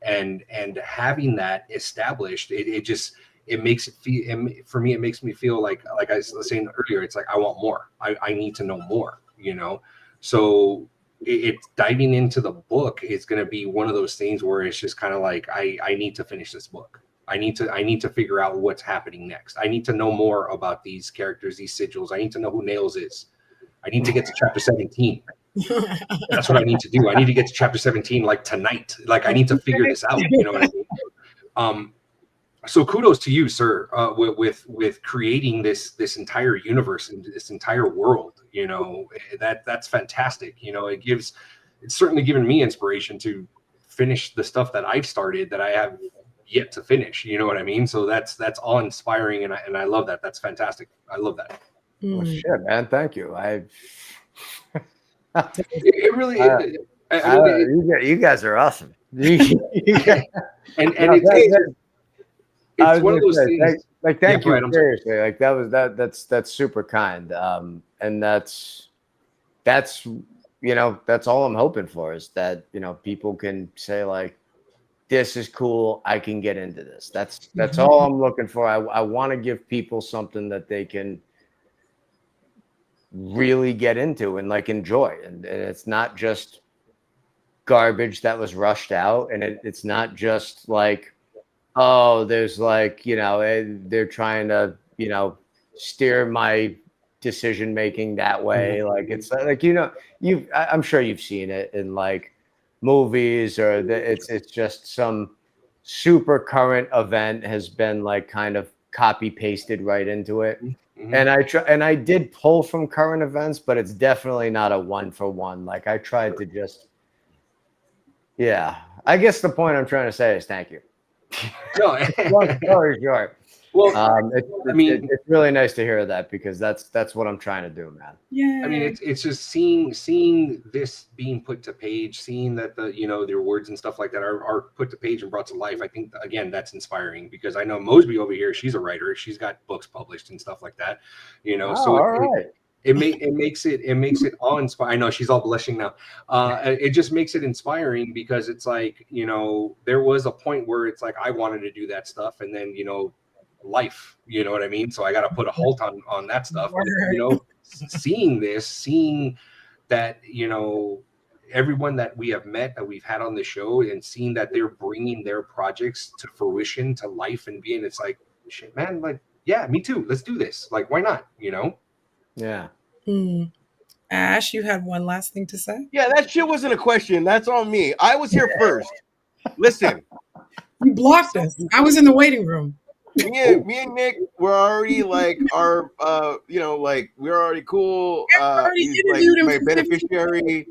and having that established, it makes it feel, for me, it makes me feel like I was saying earlier, it's like I want more. I need to know more, So it's diving into the book is going to be one of those things where it's just kind of like I need to finish this book. I need to figure out what's happening next. I need to know more about these characters, these sigils. I need to know who Nails is. I need to get to chapter 17. That's what I need to do. I need to get to chapter 17 like tonight. Like I need to figure this out. You know what I mean? So kudos to you, sir, with creating this entire universe and this entire world. That's fantastic. It's certainly given me inspiration to finish the stuff that I've started that I have yet to finish. You know what I mean? So that's all inspiring, and I love that. That's fantastic. I love that. Well, shit, man, thank you. It really you guys are awesome. It's one of those things. Thank you, seriously. Like that's super kind. And that's all I'm hoping for, is that people can say, like, this is cool, I can get into this. That's all I'm looking for. I want to give people something that they can really get into and like enjoy, and it's not just garbage that was rushed out, and it's not just like, oh, there's like, they're trying to steer my decision making that way. Like it's like, I'm sure you've seen it in like movies, or it's just some super current event has been like kind of copy pasted right into it. And I did pull from current events, but it's definitely not a 1-for-1. Like I tried to just, I guess the point I'm trying to say is thank you. No, long story short. Well, it's really nice to hear that, because that's what I'm trying to do, man. Yeah. I mean, it's just seeing this being put to page, seeing that their words and stuff like that are put to page and brought to life. I think, again, that's inspiring, because I know Mosby over here, she's a writer. She's got books published and stuff like that. So all right. It makes it all inspiring. I know she's all blushing now. It just makes it inspiring, because it's like, there was a point where it's like I wanted to do that stuff, and then life, you know what I mean? So I got to put a halt on that stuff. Seeing that, everyone that we have met, that we've had on the show, and seeing that they're bringing their projects to fruition, to life, and being, it's like, shit, man, like, yeah, me too. Let's do this. Like, why not? Yeah. Ash, you had one last thing to say? Yeah, that shit wasn't a question. That's on me. I was here first. Listen. You blocked us. I was in the waiting room. Me and Nick were already like we're already cool. He's like my beneficiary.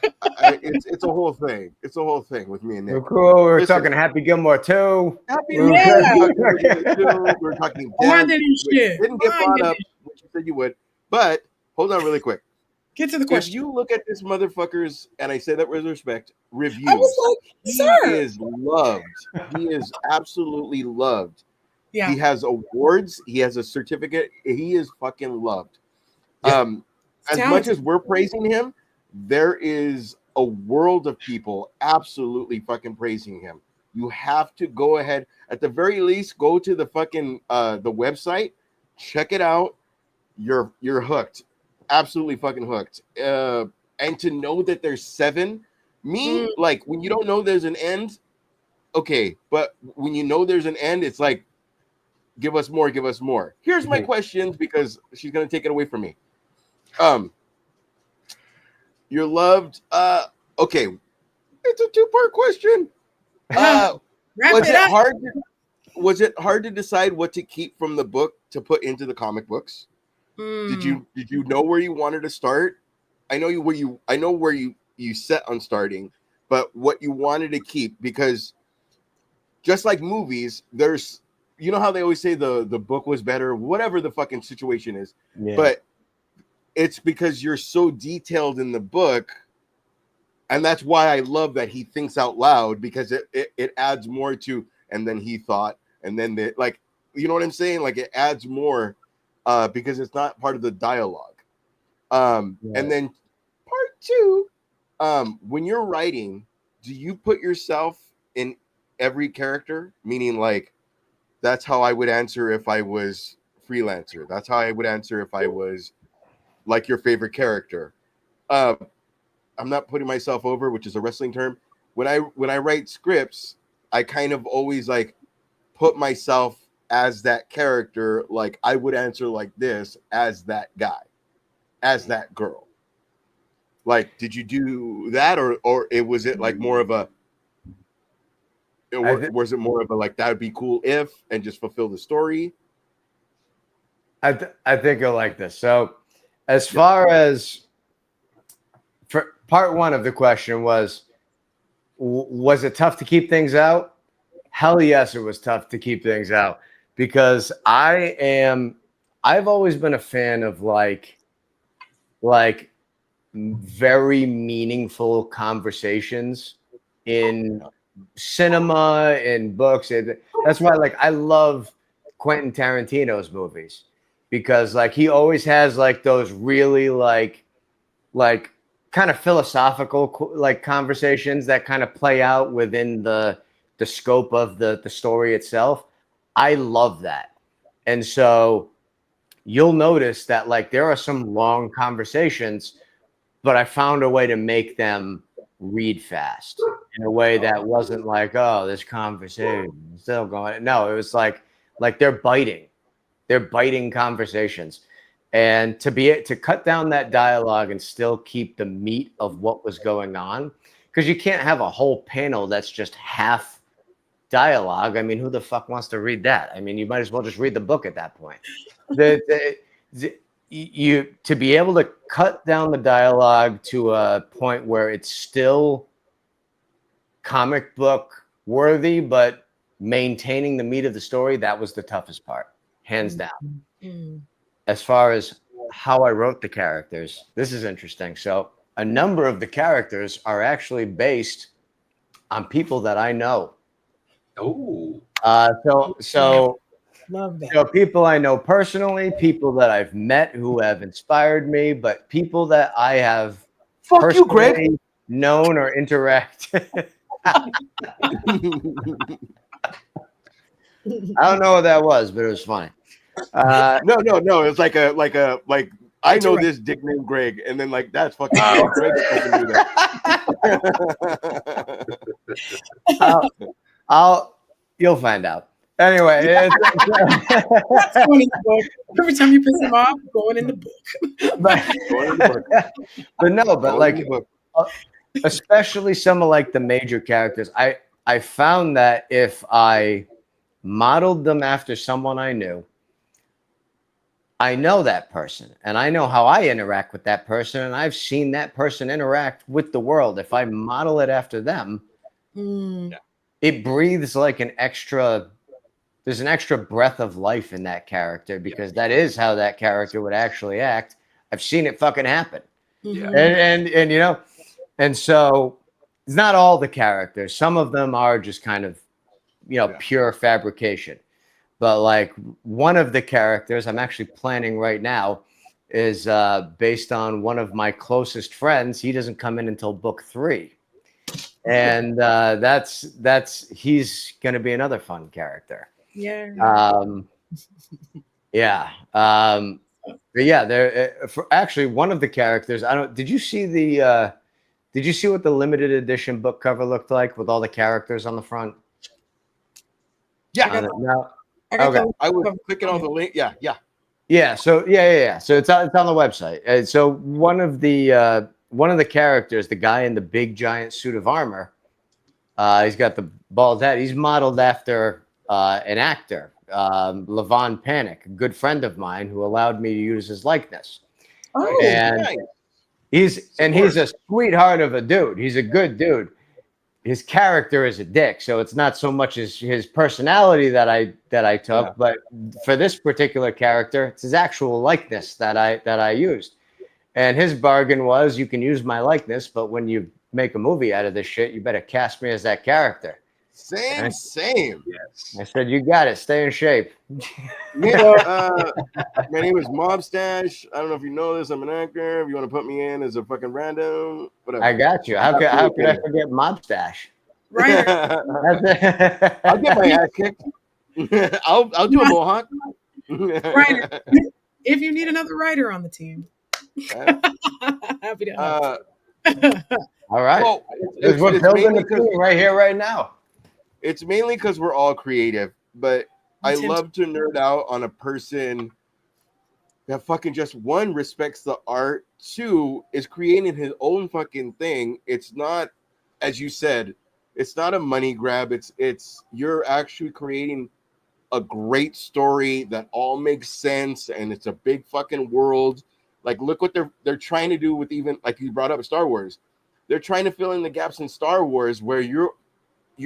it's a whole thing. It's a whole thing with me and We're Nick. cool. We're Listen, talking Happy Gilmore 2. Happy We were Yeah. we're talking More dead, than his which shit. didn't get More brought than up, his- which you said you would. But hold on really quick. Get to the If question. you look at this motherfucker's, and I say that with respect, I reviews, was like, he sir. is loved. He is absolutely loved. Yeah. He has awards. He has a certificate. He is fucking loved. Yeah. As much as we're praising him, there is a world of people absolutely fucking praising him. You have to go ahead, at the very least, go to the fucking the website, check it out. You're hooked, absolutely fucking hooked. And to know that there's 7, like when you don't know there's an end, okay, but when you know there's an end, it's like, give us more, give us more. Here's my questions because she's gonna take it away from me. You're loved. Okay, it's a 2-part question. Wrap Was it it up. hard? Was it hard to decide what to keep from the book to put into the comic books? Did you know where you wanted to start? I know where you set on starting, but what you wanted to keep, because just like movies, there's, you know how they always say the book was better, whatever the fucking situation is. Yeah. But it's because you're so detailed in the book, and that's why I love that he thinks out loud, because it adds more to, and then he thought, and then like, you know what I'm saying? Like, it adds more because it's not part of the dialogue. And then part 2, when you're writing, do you put yourself in every character? Meaning, like, that's how I would answer if I was freelancer. That's how I would answer if I was like your favorite character. I'm not putting myself over, which is a wrestling term. When I write scripts, I kind of always like put myself as that character. Like, I would answer like this as that guy, as that girl. Like, did you do that, or was it like more of a? Was it more of a like, that would be cool if, and just fulfill the story? I think you'll like this. So, as far as for part 1 of the question was it tough to keep things out? Hell yes, it was tough to keep things out, because I've always been a fan of like very meaningful conversations in cinema, in books. That's why, like, I love Quentin Tarantino's movies, because like he always has like those really like kind of philosophical like conversations that kind of play out within the scope of the story itself. I love that. And so you'll notice that like there are some long conversations, but I found a way to make them read fast in a way that wasn't like, oh, this conversation is still going. No, it was like they're biting conversations. And to cut down that dialogue and still keep the meat of what was going on, because you can't have a whole panel that's just half dialogue. I mean, who the fuck wants to read that? I mean, you might as well just read the book at that point. You to be able to cut down the dialogue to a point where it's still comic book worthy, but maintaining the meat of the story, that was the toughest part, hands down. As far as how I wrote the characters, this is interesting. So a number of the characters are actually based on people that I know. Oh. So Love that. you know, people I know personally, people that I've met who have inspired me, but people that I have Fuck you, Greg. personally known or interact. I don't know what that was, but it was funny. No. It's like I know this dick named Greg, and then like that's fucking Greg fucking do that. You'll find out. Anyway, That's going in the book. Every time you piss him off, going in the book. but like, especially some of like the major characters, I found that if I modeled them after someone I knew, I know that person and I know how I interact with that person, and I've seen that person interact with the world. If I model it after them, it breathes like there's an extra breath of life in that character, because that is how that character would actually act. I've seen it fucking happen. Yeah. And you know, and so it's not all the characters. Some of them are just kind of, pure fabrication. But like one of the characters I'm actually planning right now is based on one of my closest friends. He doesn't come in until book 3. And he's going to be another fun character. Yeah. Yeah. But yeah, there for actually one of the characters. Did you see what the limited edition book cover looked like with all the characters on the front? Yeah. No. Okay. I was clicking on the link. Yeah. Yeah. So yeah. So it's on the website. And so one of the characters, the guy in the big giant suit of armor, he's got the bald head. He's modeled after an actor, Levon Panic, a good friend of mine who allowed me to use his likeness. Oh, and nice. he's a sweetheart of a dude. He's a good dude. His character is a dick, so it's not so much as his personality that I took, but for this particular character, it's his actual likeness that I used. And his bargain was, you can use my likeness, but when you make a movie out of this shit, you better cast me as that character. Same. Yes. I said, you got it. Stay in shape. My name is Mob Stash. I don't know if you know this. I'm an actor. If you want to put me in as a fucking random, whatever. I got you. How could I forget Mob Stash? right. I'll get my ass kicked. I'll do a mohawk. Writer. If you need another writer on the team, happy to help. All right. Well, we're building the team right here, right now. It's mainly because we're all creative, but I love to nerd out on a person that fucking just, one, respects the art, 2, is creating his own fucking thing. It's not, as you said, it's not a money grab. It's you're actually creating a great story that all makes sense, and it's a big fucking world. Like, look what they're trying to do with, even like you brought up Star Wars. They're trying to fill in the gaps in Star Wars where your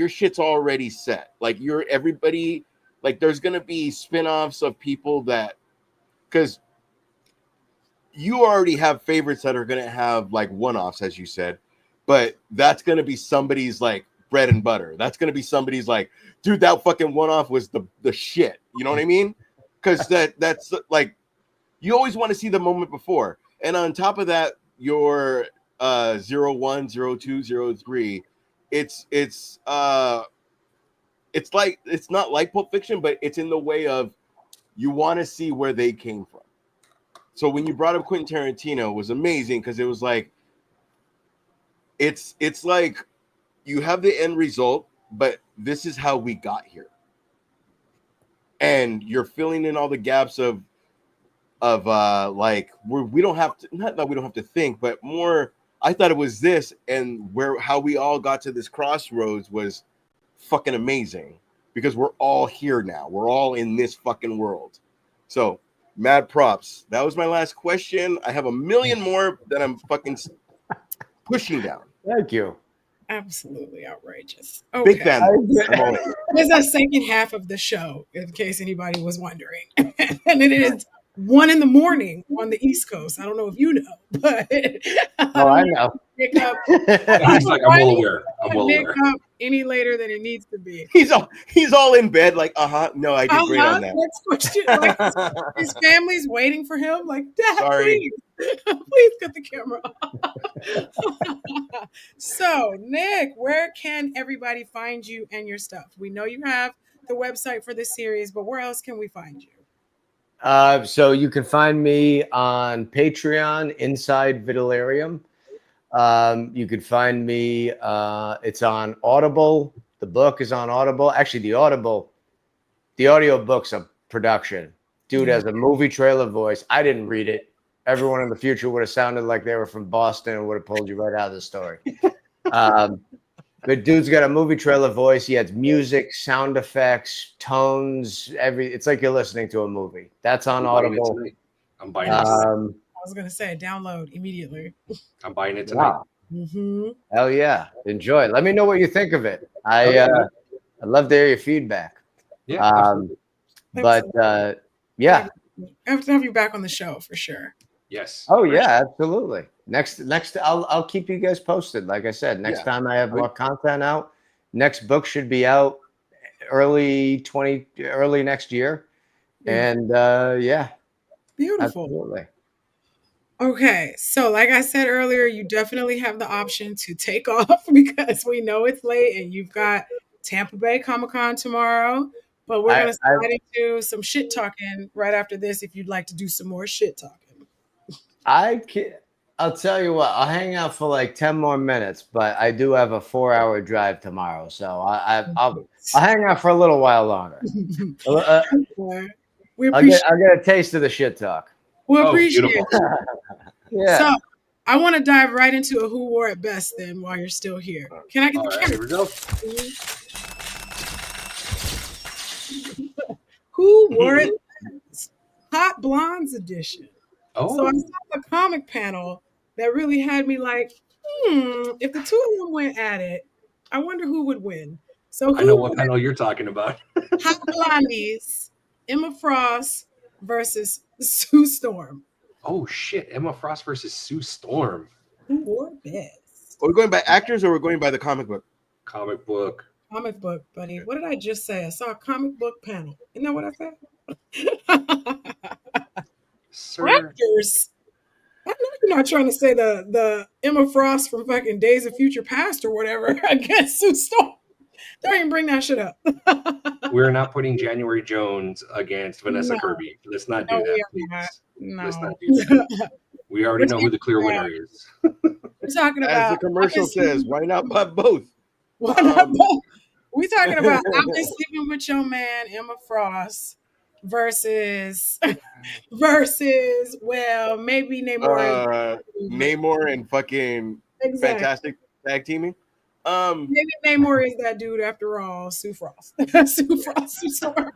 shit's already set. Like, everybody, like, there's gonna be spin-offs of people that, because you already have favorites that are gonna have like one-offs, as you said, but that's gonna be somebody's like bread and butter. That's gonna be somebody's like, dude, that fucking one-off was the shit. You know what I mean? Because that's like, you always want to see the moment before. And on top of that, your 01, 02, 03, it's like, it's not like Pulp Fiction, but it's in the way of, you want to see where they came from. So when you brought up Quentin Tarantino, it was amazing, because it was like, it's like you have the end result, but this is how we got here, and you're filling in all the gaps of like, we don't have to, not that we don't have to think, but more, I thought it was this, and how we all got to this crossroads was fucking amazing, because we're all here now. We're all in this fucking world. So mad props. That was my last question. I have a million more that I'm fucking pushing down. Thank you. Absolutely outrageous. Okay. Big fan. This is the second half of the show, in case anybody was wondering. And it is 1 a.m. on the East Coast. I don't know if you know, but I know. Pick up. He's like, I'm well aware. Pick up any later than it needs to be. He's all in bed, like, no, I did great on that. Next question. Like, his family's waiting for him. Like, Dad, Sorry. please cut the camera off. So, Nick, where can everybody find you and your stuff? We know you have the website for this series, but where else can we find you? So you can find me on Patreon, Inside Vitalerium. You could find me, it's on Audible. The book is on Audible. Actually, the audio book's a production. Dude has a movie trailer voice. I didn't read it. Everyone in the future would have sounded like they were from Boston and would have pulled you right out of the story. The dude's got a movie trailer voice. He has music, sound effects, tones. It's like you're listening to a movie. That's on Audible. I'm buying it tonight. I was gonna say download immediately. I'm buying it tonight. Wow. Mm-hmm. Hell yeah. Enjoy. Let me know what you think of it. I'd love to hear your feedback. Yeah. Absolutely. But yeah. I have to have you back on the show for sure. Yes. Oh yeah, absolutely. Next, I'll keep you guys posted. Like I said, next Yeah. time I have more content out. Next book should be out early next year. And yeah. Beautiful. Absolutely. Okay, so like I said earlier, you definitely have the option to take off because we know it's late and you've got Tampa Bay Comic Con tomorrow. But we're gonna slide into some shit talking right after this if you'd like to do some more shit talking. I'll tell you what, I'll hang out for like 10 more minutes, but I do have a 4-hour drive tomorrow. So I'll hang out for a little while longer. We appreciate I'll get a taste of the shit talk. We appreciate it. Yeah. So I want to dive right into a who wore it best then while you're still here. Can I get the camera? Here we go. Who wore it best? Hot Blondes edition. Oh. So I saw the comic panel that really had me like, if the two of them went at it, I wonder who would win. So I know what panel you're talking about. Hot Blondies, Emma Frost versus Sue Storm. Oh shit! Emma Frost versus Sue Storm. Who wore it best? Are we going by actors or we're going by the comic book? Comic book. Comic book, buddy. What did I just say? I saw a comic book panel. Isn't that what I said? Sir. Actors. I know you're not trying to say the Emma Frost from fucking Days of Future Past or whatever against Sue Storm. Don't even bring that shit up. We're not putting January Jones against Vanessa Kirby. Let's not do that, please. No. Let's not do that. We already know who the clear winner is. We're talking about, as the commercial says, why not buy both? Why not both? We're talking about I've Been Sleeping With Your Man, Emma Frost, versus well, maybe Namor. Namor and fucking Fantastic tag teaming. Maybe Namor is that dude after all. Sue Frost. Sue Storm.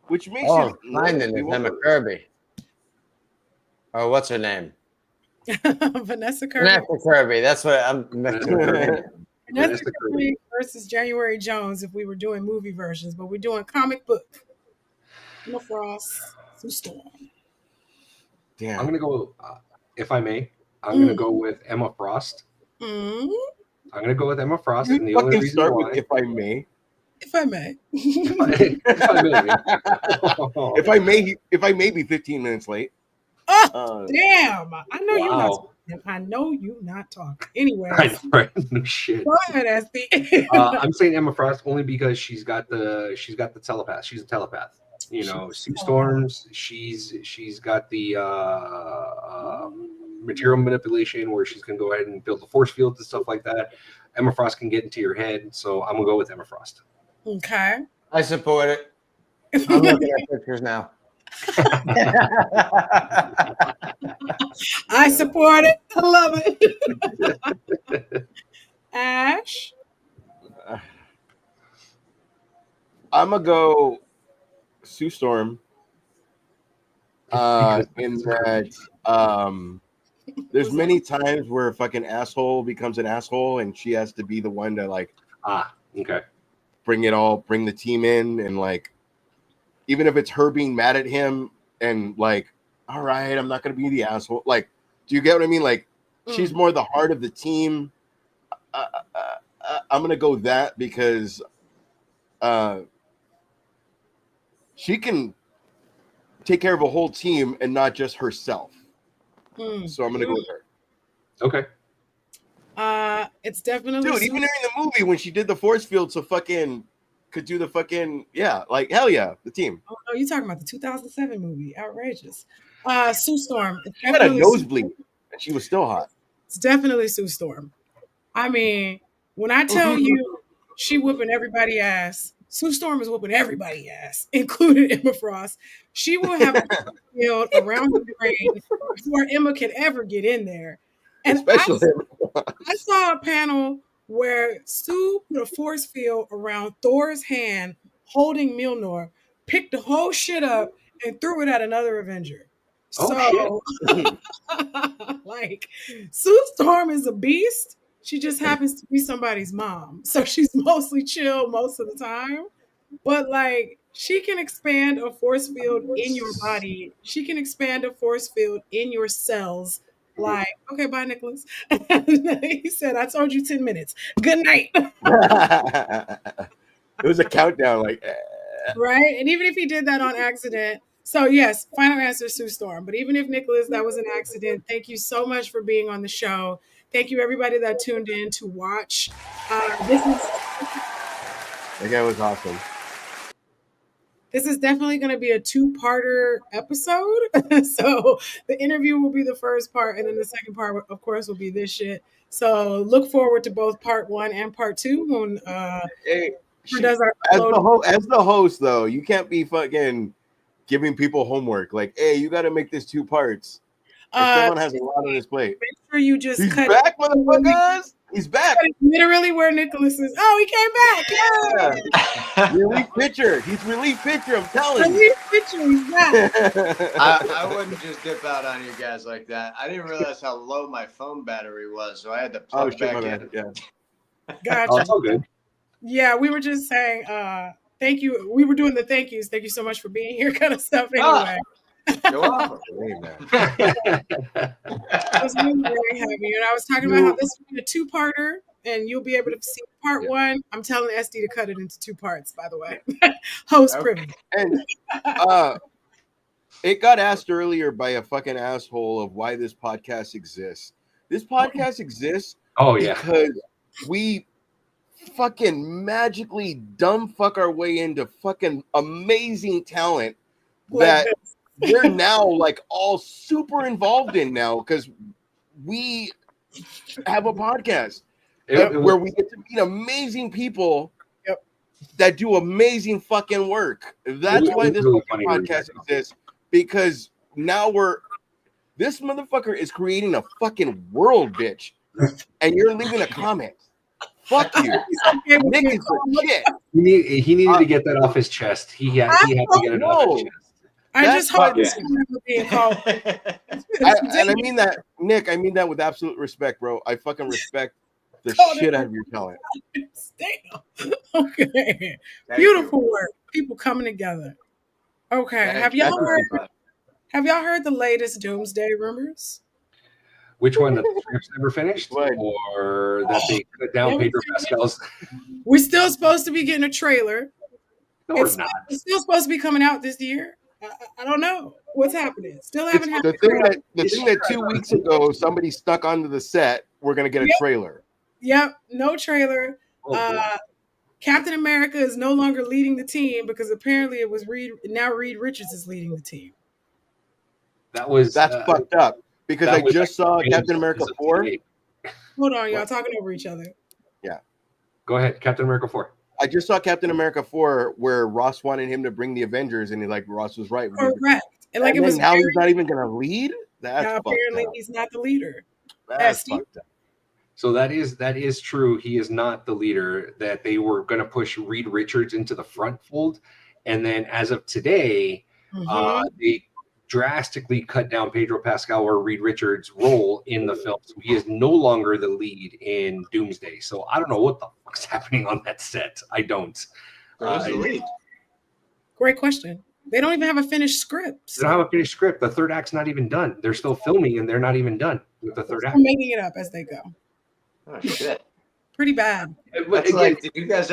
Which makes finding is Emma Kirby. Oh, what's her name? Vanessa Kirby. Vanessa Kirby. That's what I'm. Vanessa Kirby versus January Jones if we were doing movie versions, but we're doing comic book. Emma Frost, Sue Storm. Damn. I'm gonna go, if I may. I'm gonna go with Emma Frost. I'm gonna go with Emma Frost, and the only reason start why, with if I may. If I may. If I may be 15 minutes late. Oh, damn. I know you're not talking. I know you're not talking. Anyway. I know, right? No shit. Go ahead, Esty. I'm saying Emma Frost only because she's got the telepath. She's a telepath. You know, Sue Storms, she's got the material manipulation where she's gonna go ahead and build the force fields and stuff like that. Emma Frost can get into your head, so I'm gonna go with Emma Frost. Okay. I support it. I'm looking at pictures now. I support it. I love it. Ash? I'm gonna go Sue Storm. In that there's many times where a fucking asshole becomes an asshole and she has to be the one to like bring the team in, and like even if it's her being mad at him and like, all right, I'm not gonna be the asshole. Like, do you get what I mean? Like, she's more the heart of the team. I'm gonna go that because she can take care of a whole team and not just herself. So I'm gonna go with her. Okay. It's definitely dude. Even during the movie when she did the force field, so fucking could do the fucking like hell yeah, the team. Oh, you're talking about the 2007 movie? Outrageous. Sue Storm. She had a nosebleed and she was still hot. It's definitely Sue Storm. I mean, when I tell you she whooping everybody ass, Sue Storm is whooping everybody ass, including Emma Frost. She will have a field around the brain before Emma can ever get in there. And Especially I saw a panel where Sue put a force field around Thor's hand holding Mjolnir, picked the whole shit up, and threw it at another Avenger. Oh, shit. So, like, Sue Storm is a beast. She just happens to be somebody's mom. So she's mostly chill most of the time. But, like, she can expand a force field in your body. She can expand a force field in your cells. Like, okay, bye, Nicholas. He said, I told you 10 minutes. Good night. it was a countdown, like Right? And even if he did that on accident. So, yes, final answer, Sue Storm. But even if Nicholas, that was an accident, thank you so much for being on the show. Thank you, everybody that tuned in to watch. that guy was awesome. This is definitely going to be a two-parter episode. So the interview will be the first part, and then the second part, of course, will be this shit. So look forward to both part 1 and part 2 when Hey, does our as the host, though, you can't be fucking giving people homework. Like, hey, you got to make this 2 parts. Someone has a lot on his plate. Make sure you just He's cut back, it. motherfuckers. He's back. Literally where Nicholas is. Oh, he came back. Yeah. Relief pitcher. He's relief pitcher. I'm telling you. Relief pitcher. He's back. I wouldn't just dip out on you guys like that. I didn't realize how low my phone battery was, so I had to plug back in. Yeah. Gotcha. Oh, it's all good. Yeah, we were just saying thank you. We were doing the thank yous. Thank you so much for being here kind of stuff anyway. You're welcome. I was really very happy. And I was talking about how this will be a 2-parter, and you'll be able to see part 1. I'm telling SD to cut it into 2 parts, by the way. Host privilege. And it got asked earlier by a fucking asshole of why this podcast exists. This podcast exists because we fucking magically dumbfuck our way into fucking amazing talent that we're now like all super involved in now because we have a podcast where we get to meet amazing people that do amazing fucking work. That's why this podcast exists, because now this motherfucker is creating a fucking world, bitch, and you're leaving a comment. Fuck you. Nick is the shit. He needed to get that off his chest. He had to get it off his chest. I just hope this is being called. And I mean that, Nick. I mean that with absolute respect, bro. I fucking respect the shit out of your talent. Damn. Okay. Beautiful work. People coming together. Okay. Have y'all heard the latest doomsday rumors? Which one? That the script's never finished, or that they cut down Pedro Pascal's? We're still supposed to be getting a trailer. No, we're not. It's still supposed to be coming out this year. I don't know what's happening. Still haven't happened. The thing that 2 weeks ago somebody stuck onto the set. We're gonna get a trailer. Yep, no trailer. Captain America is no longer leading the team because apparently it was Reed Richards is leading the team. That's fucked up because I just saw Captain America 4. Hold on, y'all talking over each other. Yeah. Go ahead, Captain America 4. I just saw Captain America 4 where Ross wanted him to bring the Avengers, and Ross was right. Correct. And it was now he's not even going to lead? Apparently he's not the leader. That's fucked up. So that is true. He is not the leader. That they were going to push Reed Richards into the front fold, and then as of today, they drastically cut down Pedro Pascal or Reed Richards' role in the film. So he is no longer the lead in Doomsday. So I don't know what the fuck's happening on that set. I don't. Who's the lead? Great question. They don't even have a finished script. They don't have a finished script. The third act's not even done. They're still filming, and they're not even done with the third act. They're making it up as they go. Oh shit! Pretty bad. It's like, did you guys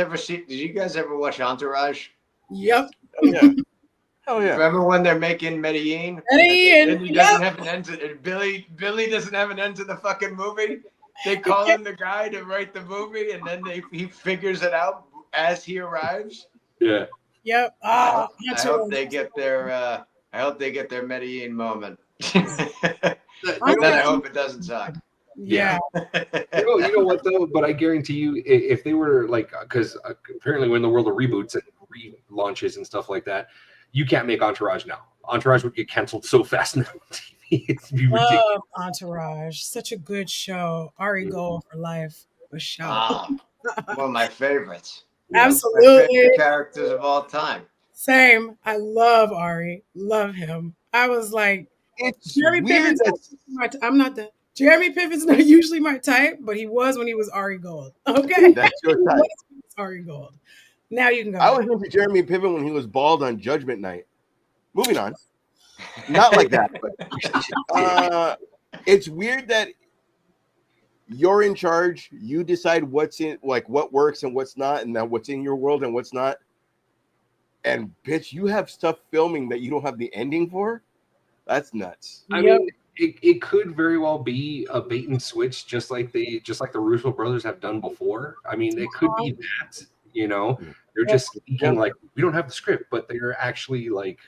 ever watch Entourage? Yep. Oh yeah. Oh yeah. Remember when they're making Medellin? Medellin. He doesn't have an end to Billy doesn't have an end to the fucking movie. They call in the guy to write the movie, and then he figures it out as he arrives. Yeah. Yep. I hope they get their Medellin moment. And then I hope it doesn't suck. Yeah. You know what though? But I guarantee you, if they were because apparently we're in the world of reboots and relaunches and stuff like that, you can't make Entourage now. Entourage would get canceled so fast now on TV. It'd be ridiculous. Love Entourage. Such a good show. Ari Gold for life. For sure. Ah, one of my favorites. Yeah. My favorite Absolutely. characters of all time. Same. I love Ari. Love him. I was like, It's Jeremy weird Piven's that I'm not the Jeremy Piven's not usually my type, but he was when he was Ari Gold. Okay. that's your He was type. when he was Ari Gold. Now you can go. I ahead. was into Jeremy Piven when he was bald on Judgment Night. Moving on. Not like that, but it's weird that you're in charge. You decide what's in, like what works and what's not, and then what's in your world and what's not. And bitch, you have stuff filming that you don't have the ending for. That's nuts. I Yep. mean, it could very well be a bait and switch, just like the Russo brothers have done before. I mean, it could be that, you know, they're just speaking like we don't have the script, but they're actually like,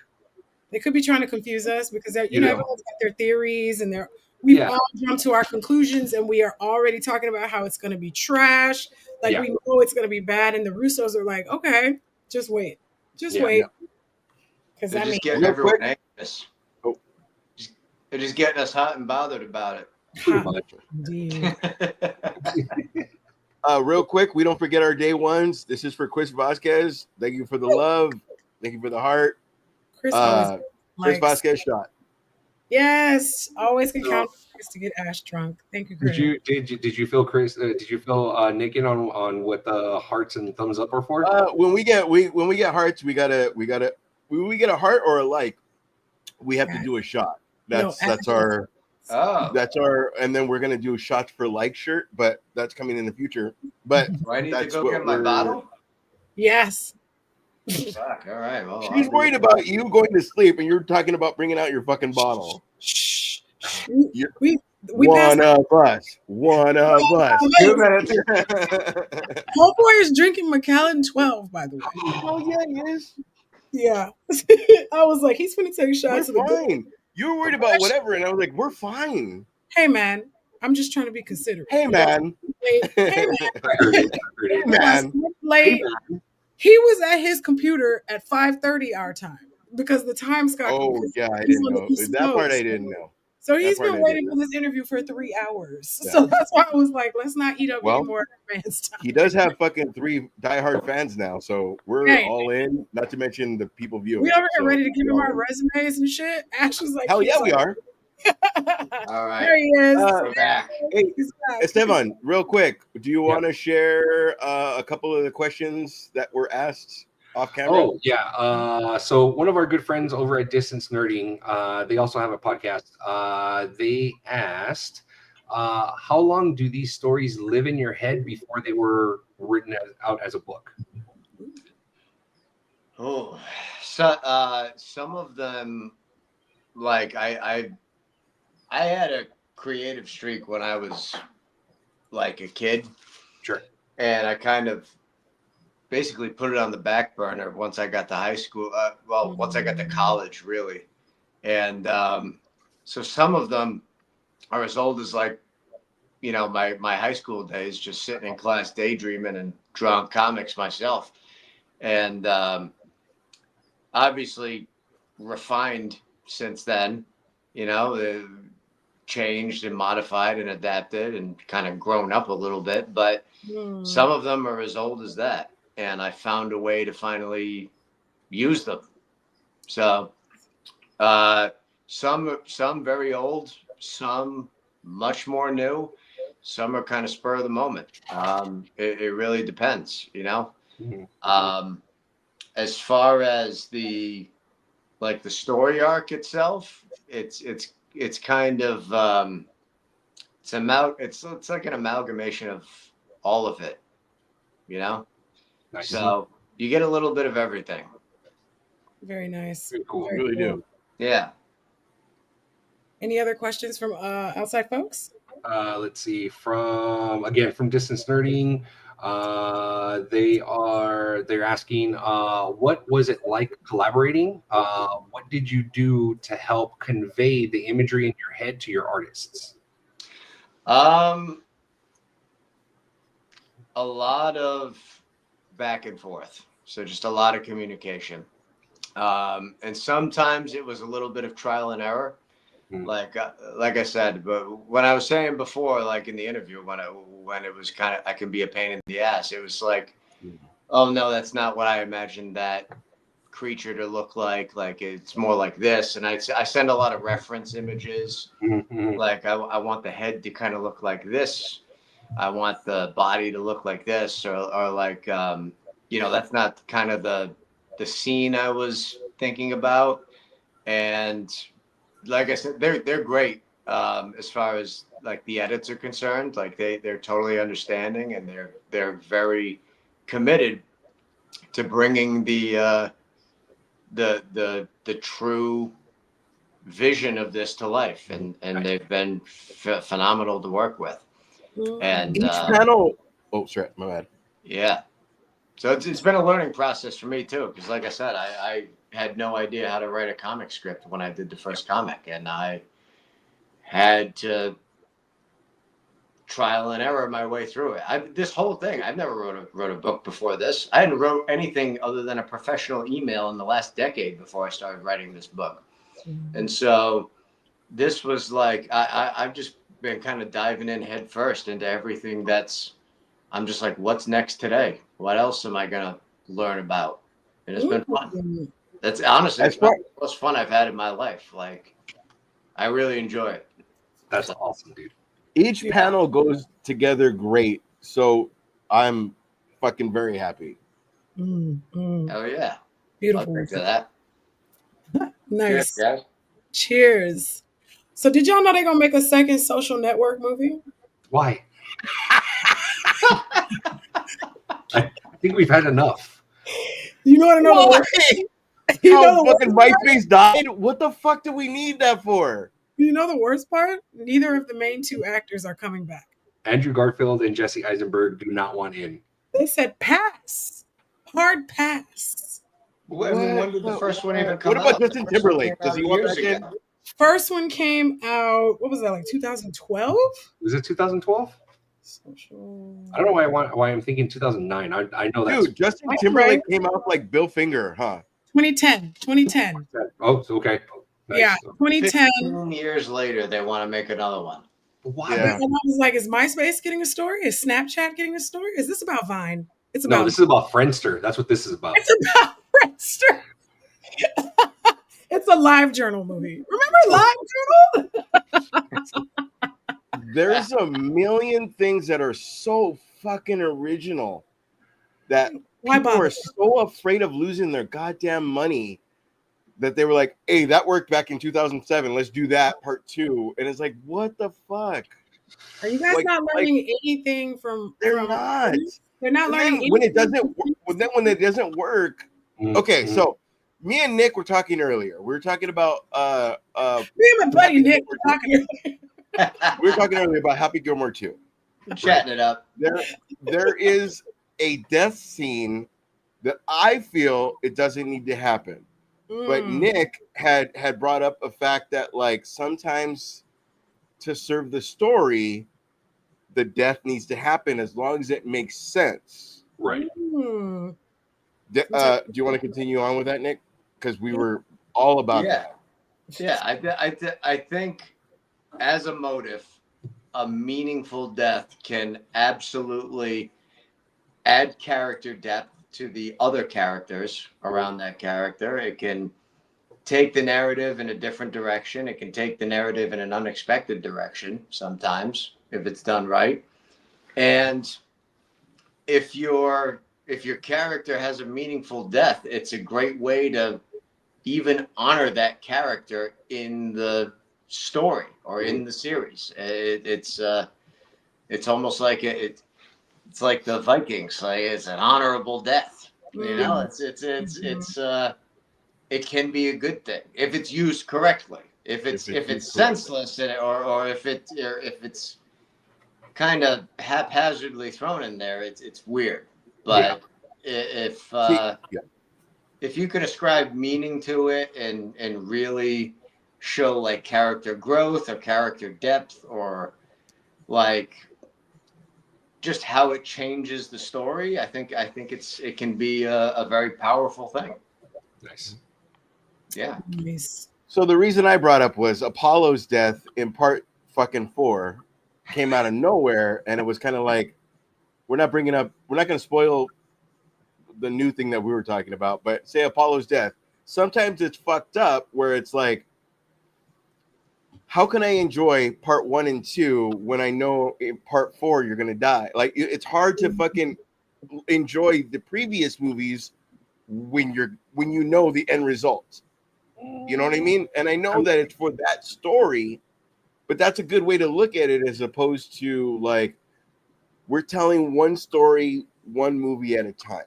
They could be trying to confuse us because they're, You know. everyone's got their theories and we've Yeah. all jumped to our conclusions and we are already talking about how it's going to be trash. Like Yeah. we know it's going to be bad, and the Russos are like, okay, just wait, Yeah. wait. Because They're I mean, just getting real everyone quick- anxious. Oh. They're just getting us hot and bothered about pretty much. indeed. it. Real quick, we don't forget our day ones. This is for Chris Vasquez. Thank you for the love. Thank you for the heart. Chris always Chris likes. Vasquez shot. Yes, always can count on Chris to get Ash drunk. Thank you, Chris. Did you feel Chris? Did you feel Nick in on what the hearts and thumbs up are for? When we get hearts, we get a heart or a like. We have to do a shot. That's our Oh, and then we're gonna do a shots for like shirt, but that's coming in the future. But do I need to that's go what get my we're- bottle? Yes. Fuck, all right. Well, She's worried about you going to sleep, and you're talking about bringing out your fucking bottle. Shh. You're- We passed. One of us. 2 minutes. Homeboy is drinking Macallan 12, by the way. Oh yeah, he is. Yeah. I was like, he's gonna take We're shots of the good. fine. You were worried about whatever, and I was like, we're fine. Hey man, I'm just trying to be considerate. Hey man. Hey man. I heard it. Hey, man. Late. He was at his computer at 5:30 our time because the time got Oh confused. yeah, I He's didn't on the know. East That part I Coast. didn't know. So he's That part been I waiting didn't for this interview for 3 hours. Yeah. So that's why I was like, let's not eat up Well, any more man's time. He does have fucking 3 diehard fans now, so we're Hey. all in. Not to mention the people viewing. We over here so ready to give we him all our in. resumes and shit. Ash was like, Hell yeah, we are. All right. There he is. We're back. Hey, He's back. Esteban, real quick, do you want to share a couple of the questions that were asked off camera? Oh yeah. So one of our good friends over at Distance Nerding, they also have a podcast. They asked, how long do these stories live in your head before they were written out as a book? Oh, so some of them, like I had a creative streak when I was like a kid. Sure. And I kind of basically put it on the back burner once I got to high school. Once I got to college, really. And so some of them are as old as like, you know, my high school days, just sitting in class daydreaming and drawing comics myself. And obviously refined since then, you know, changed and modified and adapted and kind of grown up a little bit. But some of them are as old as that. And I found a way to finally use them. So some very old, some much more new, some are kind of spur of the moment. It really depends, you know. Mm-hmm. As far as the story arc itself, it's kind of it's like an amalgamation of all of it, you know. Nice. So you get a little bit of everything. Very nice. Very cool. Very Really cool. do. Yeah. Any other questions from outside folks? Let's see. From Distance Nerding, they're asking, what was it like collaborating? What did you do to help convey the imagery in your head to your artists? A lot of back and forth. So just a lot of communication. And sometimes it was a little bit of trial and error. Like I said, but when I was saying before, like in the interview, when it was kind of I can be a pain in the ass. It was like, oh no, that's not what I imagined that creature to look like. Like it's more like this, and I send a lot of reference images. Like I want the head to kind of look like this. I want the body to look like this, or like that's not kind of the scene I was thinking about. And like I said, they're great as far as like the edits are concerned. Like they're totally understanding, and they're very committed to bringing the true vision of this to life, and they've been phenomenal to work with. And each panel. Oh, sorry, my bad. Yeah, so it's been a learning process for me too, because like I said, I had no idea how to write a comic script when I did the first comic, and I had to trial and error my way through it. This whole thing, I've never wrote a book before this. I hadn't wrote anything other than a professional email in the last decade before I started writing this book. And so this was like I've just been kind of diving in head first into everything I'm just like, what's next today? What else am I gonna learn about? And it's been fun. That's honestly the most fun I've had in my life. Like, I really enjoy it. That's awesome, dude. Each panel goes together great, so I'm fucking very happy. Oh yeah, Beautiful. I'll to that. Nice. Cheers, guys. Cheers. So did y'all know they're gonna make a second Social Network movie? Why? I think we've had enough. You want to know the worst? How fucking MySpace died? What the fuck do we need that for? You know the worst part? Neither of the main two actors are coming back. Andrew Garfield and Jesse Eisenberg do not want in. They said pass. Hard pass. When did the first one even come out? What about Justin Timberlake? Does he want back in? First one came out, what was that, like 2012? Was it 2012? I don't know why I'm thinking 2009. I know that. Dude, Justin Timberlake came out like Bill Finger, huh? 2010. Oh, okay. Nice. Yeah, 2010. 15 years later, they want to make another one. Why? Yeah. And I was like, is MySpace getting a story? Is Snapchat getting a story? Is this about Vine? It's about this is about Friendster. That's what this is about. It's about Friendster. It's a Live Journal movie. Remember Live Journal? There's a million things that are so fucking original that people are so afraid of losing their goddamn money that they were like, hey, that worked back in 2007. Let's do that part 2. And it's like, what the fuck? Are you guys not learning anything from? They're not. They're not learning when it doesn't. When it doesn't work. Okay, so me and Nick were talking earlier. We were talking about me and my buddy Nick were talking earlier. We were talking earlier about Happy Gilmore 2. Chatting it up. There is a death scene that I feel it doesn't need to happen. But Nick had brought up a fact that like sometimes to serve the story, the death needs to happen as long as it makes sense. Right. Do you want to continue on with that, Nick? Because we were all about that. Yeah, I think as a motive, a meaningful death can absolutely add character depth to the other characters around that character. It can take the narrative in a different direction. It can take the narrative in an unexpected direction sometimes if it's done right. And if your character has a meaningful death, it's a great way to even honor that character in the story or in the series. It's almost like it's like the Vikings. Like it's an honorable death. You know, it can be a good thing if it's used correctly. If it's senseless or if it's kind of haphazardly thrown in there, it's weird. But if you can ascribe meaning to it and really show like character growth or character depth or like just how it changes the story, I think it can be a very powerful thing. Nice. Yeah. Nice. So the reason I brought up was Apollo's death in part fucking 4 came out of nowhere, and it was kind of like we're not going to spoil the new thing that we were talking about, but say Apollo's death. Sometimes it's fucked up where it's like, how can I enjoy part 1 and 2 when I know in part 4 you're gonna die? Like it's hard to fucking enjoy the previous movies when you know the end result. You know what I mean? And I know that it's for that story, but that's a good way to look at it as opposed to like we're telling one story, one movie at a time.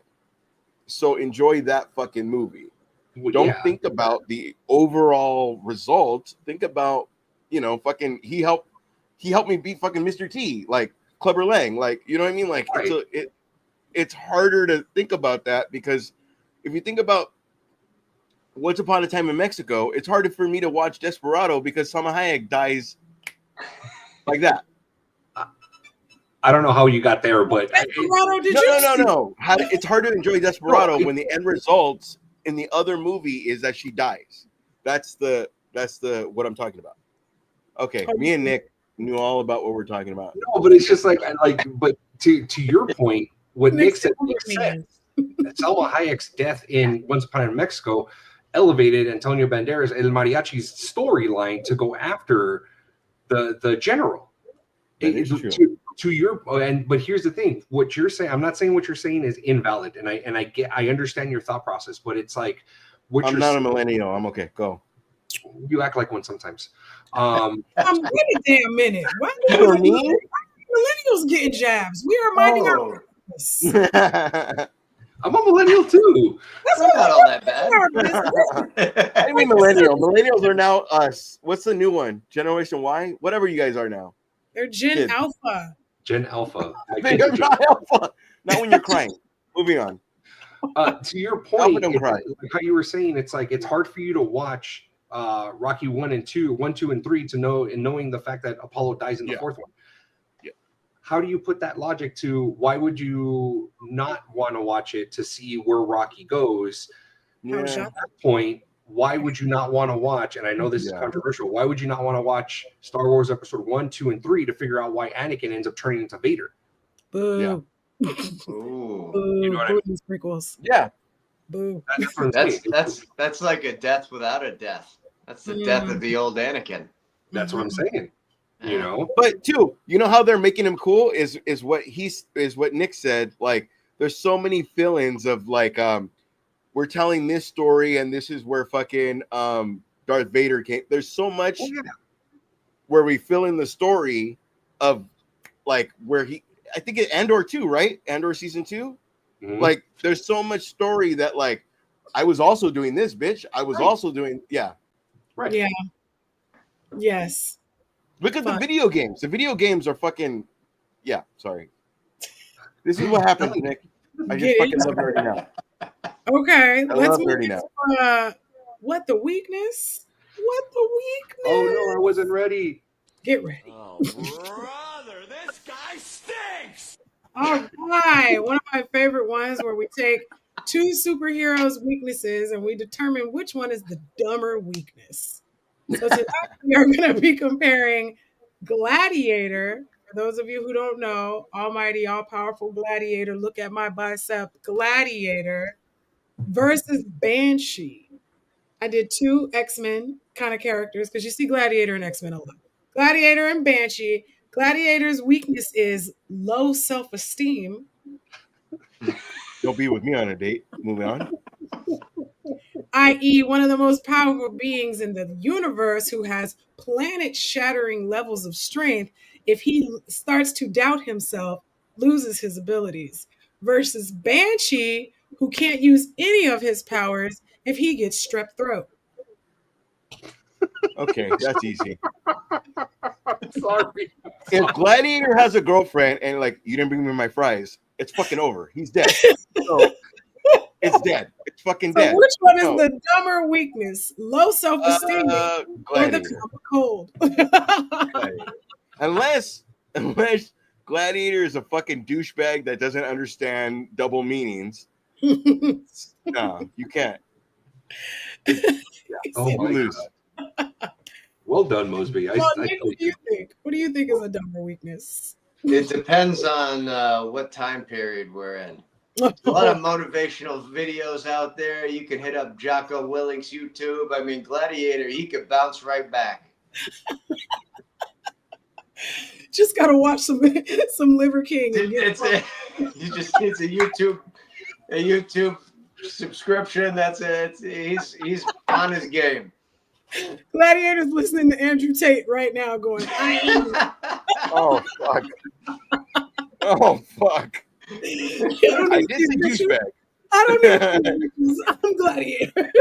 So enjoy that fucking movie. Well, Don't yeah. think about the overall result. Think about, fucking he helped me beat fucking Mr. T, like Clubber Lang. Like, you know what I mean? Like Right. it's harder to think about that because if you think about Once Upon a Time in Mexico, it's harder for me to watch Desperado because Salma Hayek dies like that. I don't know how you got there, but Desperado, did you see? No. It's hard to enjoy Desperado when the end results in the other movie is that she dies. That's the what I'm talking about. Okay, me and Nick knew all about what we're talking about. no, but it's just like, but to your point, what Nick said makes sense. Salma Hayek's death in Once Upon a Time in Mexico elevated Antonio Banderas El Mariachi's storyline to go after the general. That is true. But here's the thing: what you're saying, I'm not saying what you're saying is invalid, and I understand your thought process, but it's like I'm not a millennial. I'm okay. Go. You act like one sometimes. Wait a damn minute. Why You know me? millennials getting jabs? We are minding our business. I'm a millennial too. That's not all that bad. I mean, millennial. Millennials are now us. What's the new one? Generation Y? Whatever you guys are now. They're Gen Kid. Alpha. Gen Alpha. They're not alpha. Not when you're crying. Moving on. To your point, don't cry. like how you were saying, it's like it's hard for you to watch Rocky 1, 2, and 3 to know, and knowing the fact that Apollo dies in the fourth one. Yeah. How do you put that logic to why would you not want to watch it to see where Rocky goes? Yeah. At that point, why would you not want to watch? And I know this is controversial. Why would you not want to watch Star Wars Episode 1, 2, and 3 to figure out why Anakin ends up turning into Vader? Boo. Yeah. Boo. You know what I mean? These prequels. Yeah. Boo. That's what I'm saying. That's like a death without a death. That's the death of the old Anakin. That's what I'm saying. You know, But too, you know how they're making him cool is what what Nick said. Like, there's so many fill-ins of like, we're telling this story and this is where fucking Darth Vader came. There's so much where we fill in the story of like where I think Andor 2, right? Andor season 2. Mhm. Like, there's so much story that like I was also doing this, bitch. I was also doing right? Yeah. Yes. Look at the video games. The video games are fucking sorry. This is what happens, Nick. I just fucking love nerding out. Okay, I let's love move nerding into out. what the weakness? What the weakness? Oh no, I wasn't ready. Get ready. Oh, brother, this guy stinks! All right, one of my favorite ones where we take two superheroes' weaknesses and we determine which one is the dumber weakness. So tonight we are going to be comparing Gladiator. For those of you who don't know, almighty, all-powerful Gladiator, look at my bicep, Gladiator versus Banshee. I did two X-Men kind of characters because you see Gladiator and X-Men a lot. Gladiator and Banshee. Gladiator's weakness is low self-esteem. Don't be with me on a date. Moving on. i.e., one of the most powerful beings in the universe who has planet-shattering levels of strength, if he starts to doubt himself, loses his abilities. Versus Banshee, who can't use any of his powers if he gets strep throat. Okay, that's easy. Sorry. If Gladiator has a girlfriend and like, you didn't bring me my fries, it's fucking over. He's dead. So it's dead. It's fucking dead. So which one is the dumber weakness? Low self-esteem or the Gladiator. common cold? Gladiator. Unless Gladiator is a fucking douchebag that doesn't understand double meanings. No, you can't. Oh You my lose. God. Well done, Mosby. Well, Nick, what do you think? What do you think is a dumber weakness? It depends on what time period we're in. There's a lot of motivational videos out there. You can hit up Jocko Willink's YouTube. I mean, Gladiator, he could bounce right back. Just gotta watch some Liver King. And It's a YouTube subscription. That's it. He's on his game. Gladiator's listening to Andrew Tate right now, going, "I am." Oh fuck! Oh fuck! I did say douchebag. I don't know. I'm Gladiator.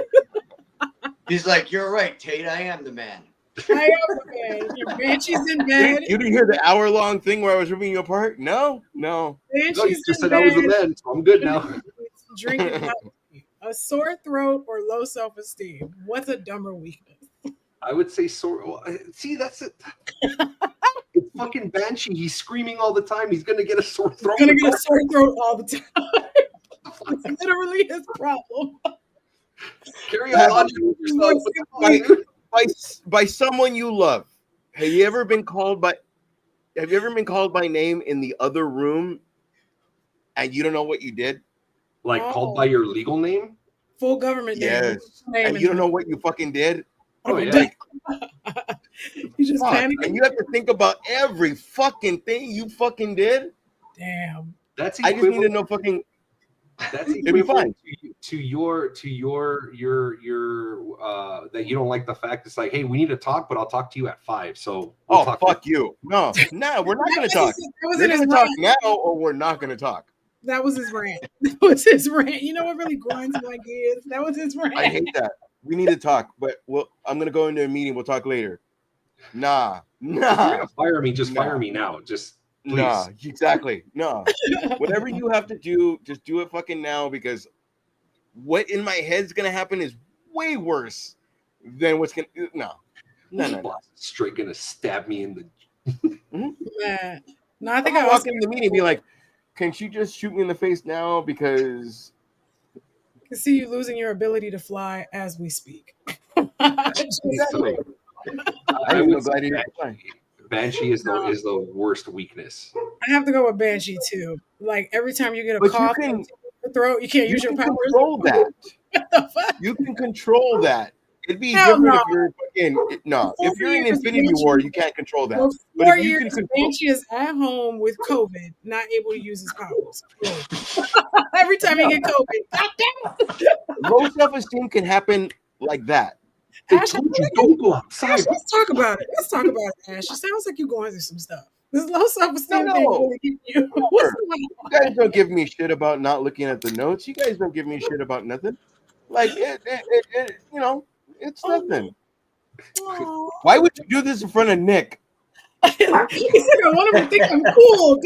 He's like, you're right, Tate. I am the man. I am the man. Your Banshee's in bed. You didn't hear the hour-long thing where I was ripping you apart? No. Banshe's just in said I was the bed. man, so I'm good now. Drinking coffee. A sore throat or low self-esteem. What's a dumber weakness? I would say sore. See, that's it. It's fucking Banshee. He's screaming all the time. He's gonna get a sore throat. He's gonna get a sore throat all the time. It's literally his problem. Carry on. By someone you love. Have you ever been called by name in the other room and you don't know what you did? Like called by your legal name? Full government name. Yes. And you don't know what you fucking did? Oh yeah. Like, you just panic. And you have to think about every fucking thing you fucking did. Damn. That's I just need to know fucking. That's it'd be fine. To your that you don't like the fact it's like, hey, we need to talk, but I'll talk to you at 5. So we'll talk fuck you. No, we're not gonna talk. We're gonna talk now or we're not gonna talk. That was his rant. That was his rant. You know what really grinds my gears? That was his rant. I hate that. We need to talk, but I'm gonna go into a meeting. We'll talk later. Nah. If you're gonna fire me, just fire me now. Just please. Nah, exactly. No. Whatever you have to do, just do it fucking now, because what in my head's gonna happen is way worse than what's gonna no. Straight gonna stab me in the Man. No, I think I walk into the meeting and be like, can she just shoot me in the face now? Because I can see you losing your ability to fly as we speak. Exactly. I would say Banshee is the worst weakness. I have to go with Banshee too. Like every time you get a cough in your throat, you can't use your powers. Control that. You can control that. It'd be different if you're fucking if you're in Infinity War, you can't control that. For but 4 if you years, can Banshee is at home with COVID, not able to use his powers. Every time you get COVID, God damn it. Low self-esteem can happen like that. Ash, don't go outside. Ash, let's talk about it. Ash. It sounds like you're going through some stuff. This low self-esteem thing really getting you. What's going on? You guys don't give me shit about not looking at the notes. You guys don't give me shit about nothing. Like it it's nothing. Why would you do this in front of Nick? He said, I want him to think I'm cool.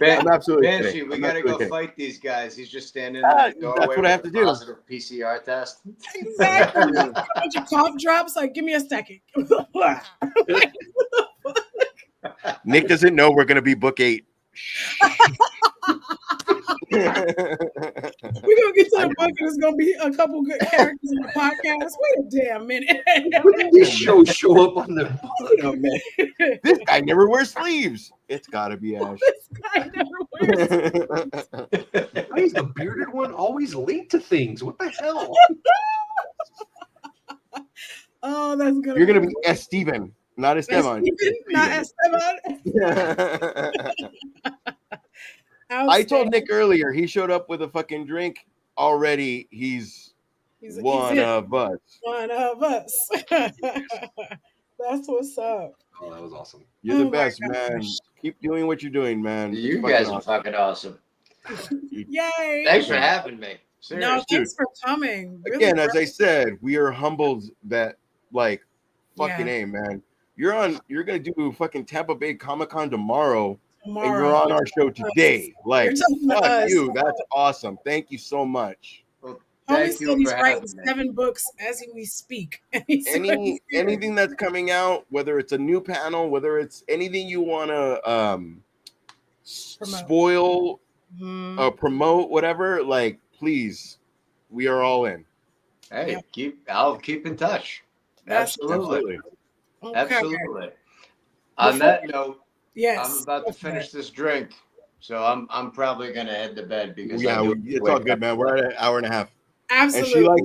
I'm absolutely Banshee, kidding. we I'm gotta absolutely go fight these guys. He's just standing in Ah, the doorway. that's what I have to do. Positive PCR test. Exactly. A bunch of cough drops. Like, give me a second. Nick doesn't know we're gonna be book 8. We're gonna get to the book and there's gonna be a couple good characters in the podcast. Wait a damn minute. When did this show show up on the book? This guy never wears sleeves. It's gotta be Ash. This guy never wears. Why is the bearded one always late to things? What the hell? Oh, that's good. You're gonna be Esteban, not Esteban. Not Esteban. I told Nick earlier he showed up with a fucking drink already. He's one of us. One of us. That's what's up. Oh, that was awesome. You're the best, man. Keep doing what you're doing, man. You guys are fucking awesome. Yay. Thanks for having me. Seriously. No, thanks for coming. Really Again, as I said, we are humbled that fucking A, man. You're gonna do fucking Tampa Bay Comic-Con tomorrow. And you're on our show today. Like, fuck you. That's awesome. Thank you so much. Well, thank you he's writing 7 books as we speak. Anything that's coming out, whether it's a new panel, whether it's anything you want to spoil, promote, whatever, like, please, we are all in. Hey, I'll keep in touch. That's Absolutely. okay. Absolutely. On Before- that note, Yes. I'm about to finish this drink, so I'm probably gonna head to bed because Yeah, I do it's all good, man. We're at an hour and a half, and Absolutely.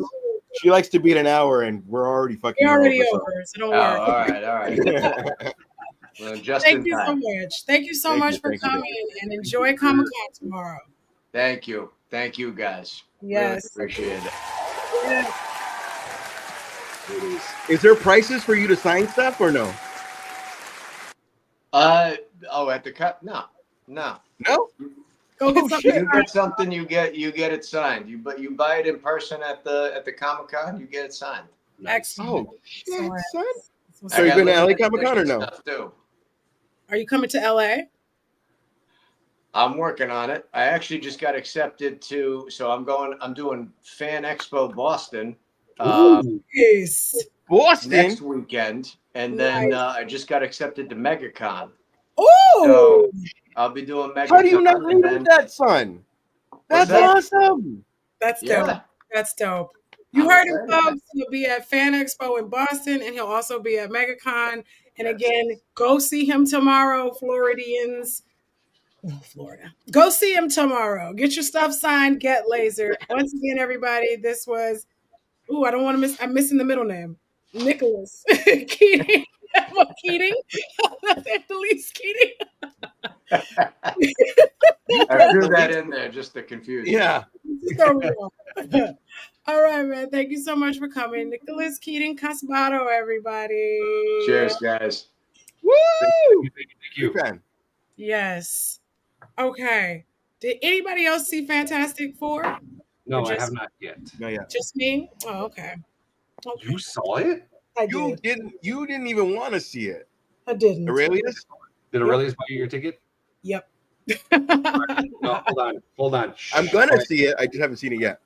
she likes to beat an hour, and we're already fucking We're her already over. over, so don't Oh, worry. all right. Well, just Thank in you so time. much. Thank you so Thank much you, for thank you, coming thank and enjoy Comic-Con tomorrow. Thank you, guys. Yes. Really appreciate it. Yes. Is there prices for you to sign stuff or no? At the cut? No. No. Go get Oh, something. shit. You get something, you get it signed. But you buy it in person at the Comic-Con, you get it signed. Excellent. Oh shit, Excellent. son. What's So up? you've been to LA limited Comic-Con or edition no? stuff too. Are you coming to LA? I'm working on it. I actually just got accepted to, so I'm doing Fan Expo Boston Yes. Boston. next weekend, and then Nice. I just got accepted to MegaCon. Oh, So I'll be doing MegaCon. How do you not and leave then, that, son? What's That's that? awesome. that's Yeah. dope. That's dope. You I'm heard him, excited. folks. He'll be at Fan Expo in Boston, and he'll also be at MegaCon. And again, go see him tomorrow, Floridians. Oh, Florida. Go see him tomorrow. Get your stuff signed. Get lasered. Once again, everybody, this was. Ooh, I don't want to miss. I'm missing the middle name. Nicholas Keating. What, Keating? Nicholas Keating. I threw that in there just to confuse you. Yeah. All right, man. Thank you so much for coming. Nicholas Keating Casbarro, everybody. Cheers, guys. Woo! Thank you. Big fan. Yes. Okay. Did anybody else see Fantastic Four? No, Or I have not yet. No, yeah. Just me? Oh, okay. You saw it? I You did. didn't even want to see it. I didn't. Aurelius? Did Aurelius buy you your ticket? Yep. No, hold on. I'm Shh. gonna see it. I just haven't seen it yet.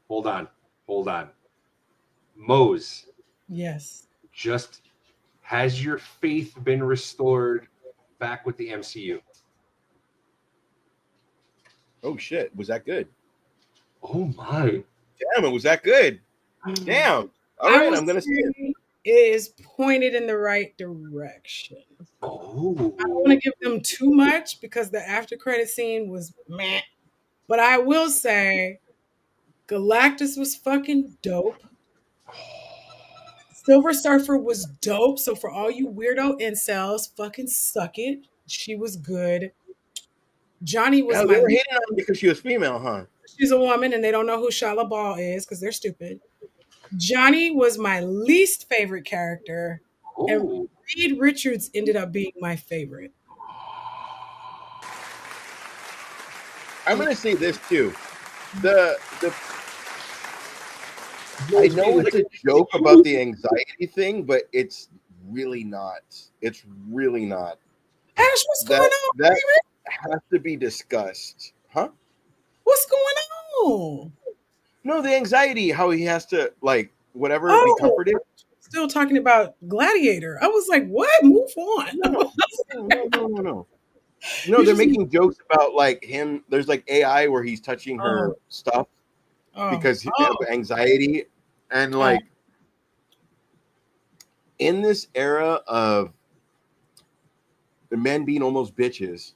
Hold on. Mose, Yes. just has your faith been restored back with the MCU? Oh shit. Was that good? Oh my. Damn, it was that good. Damn. All right, I'm gonna see it. It is pointed in the right direction. Oh. I don't want to give them too much because the after credit scene was meh. But I will say Galactus was fucking dope. Silver Surfer was dope. So for all you weirdo incels, fucking suck it. She was good. Johnny was They my were hating on her because she was female, huh? she's a woman and they don't know who Shala Ball is because they're stupid. Johnny was my least favorite character. And Oh. Reed Richards ended up being my favorite. I'm gonna say this too. I know it's a joke about the anxiety thing, but it's really not. It's really not. Ash, what's going on? That baby? has to be discussed, huh? What's going on? No, the anxiety, how he has to like whatever Oh. be comforted. Still talking about Gladiator. I was like, what? Move on. No. No, they're making jokes about like him. There's like AI where he's touching her stuff because of anxiety, and like in this era of the men being almost bitches,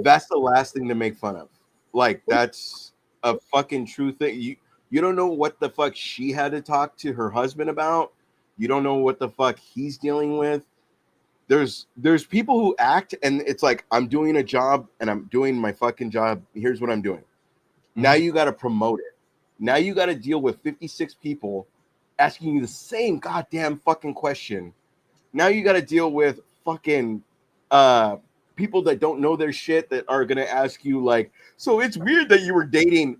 that's the last thing to make fun of. Like that's a fucking true thing. You don't know what the fuck she had to talk to her husband about. You don't know what the fuck he's dealing with. There's people who act and it's like, I'm doing a job and I'm doing my fucking job. Here's what I'm doing. Now you got to promote it. Now you got to deal with 56 people asking you the same goddamn fucking question. Now you got to deal with fucking people that don't know their shit that are going to ask you like, so it's weird that you were dating.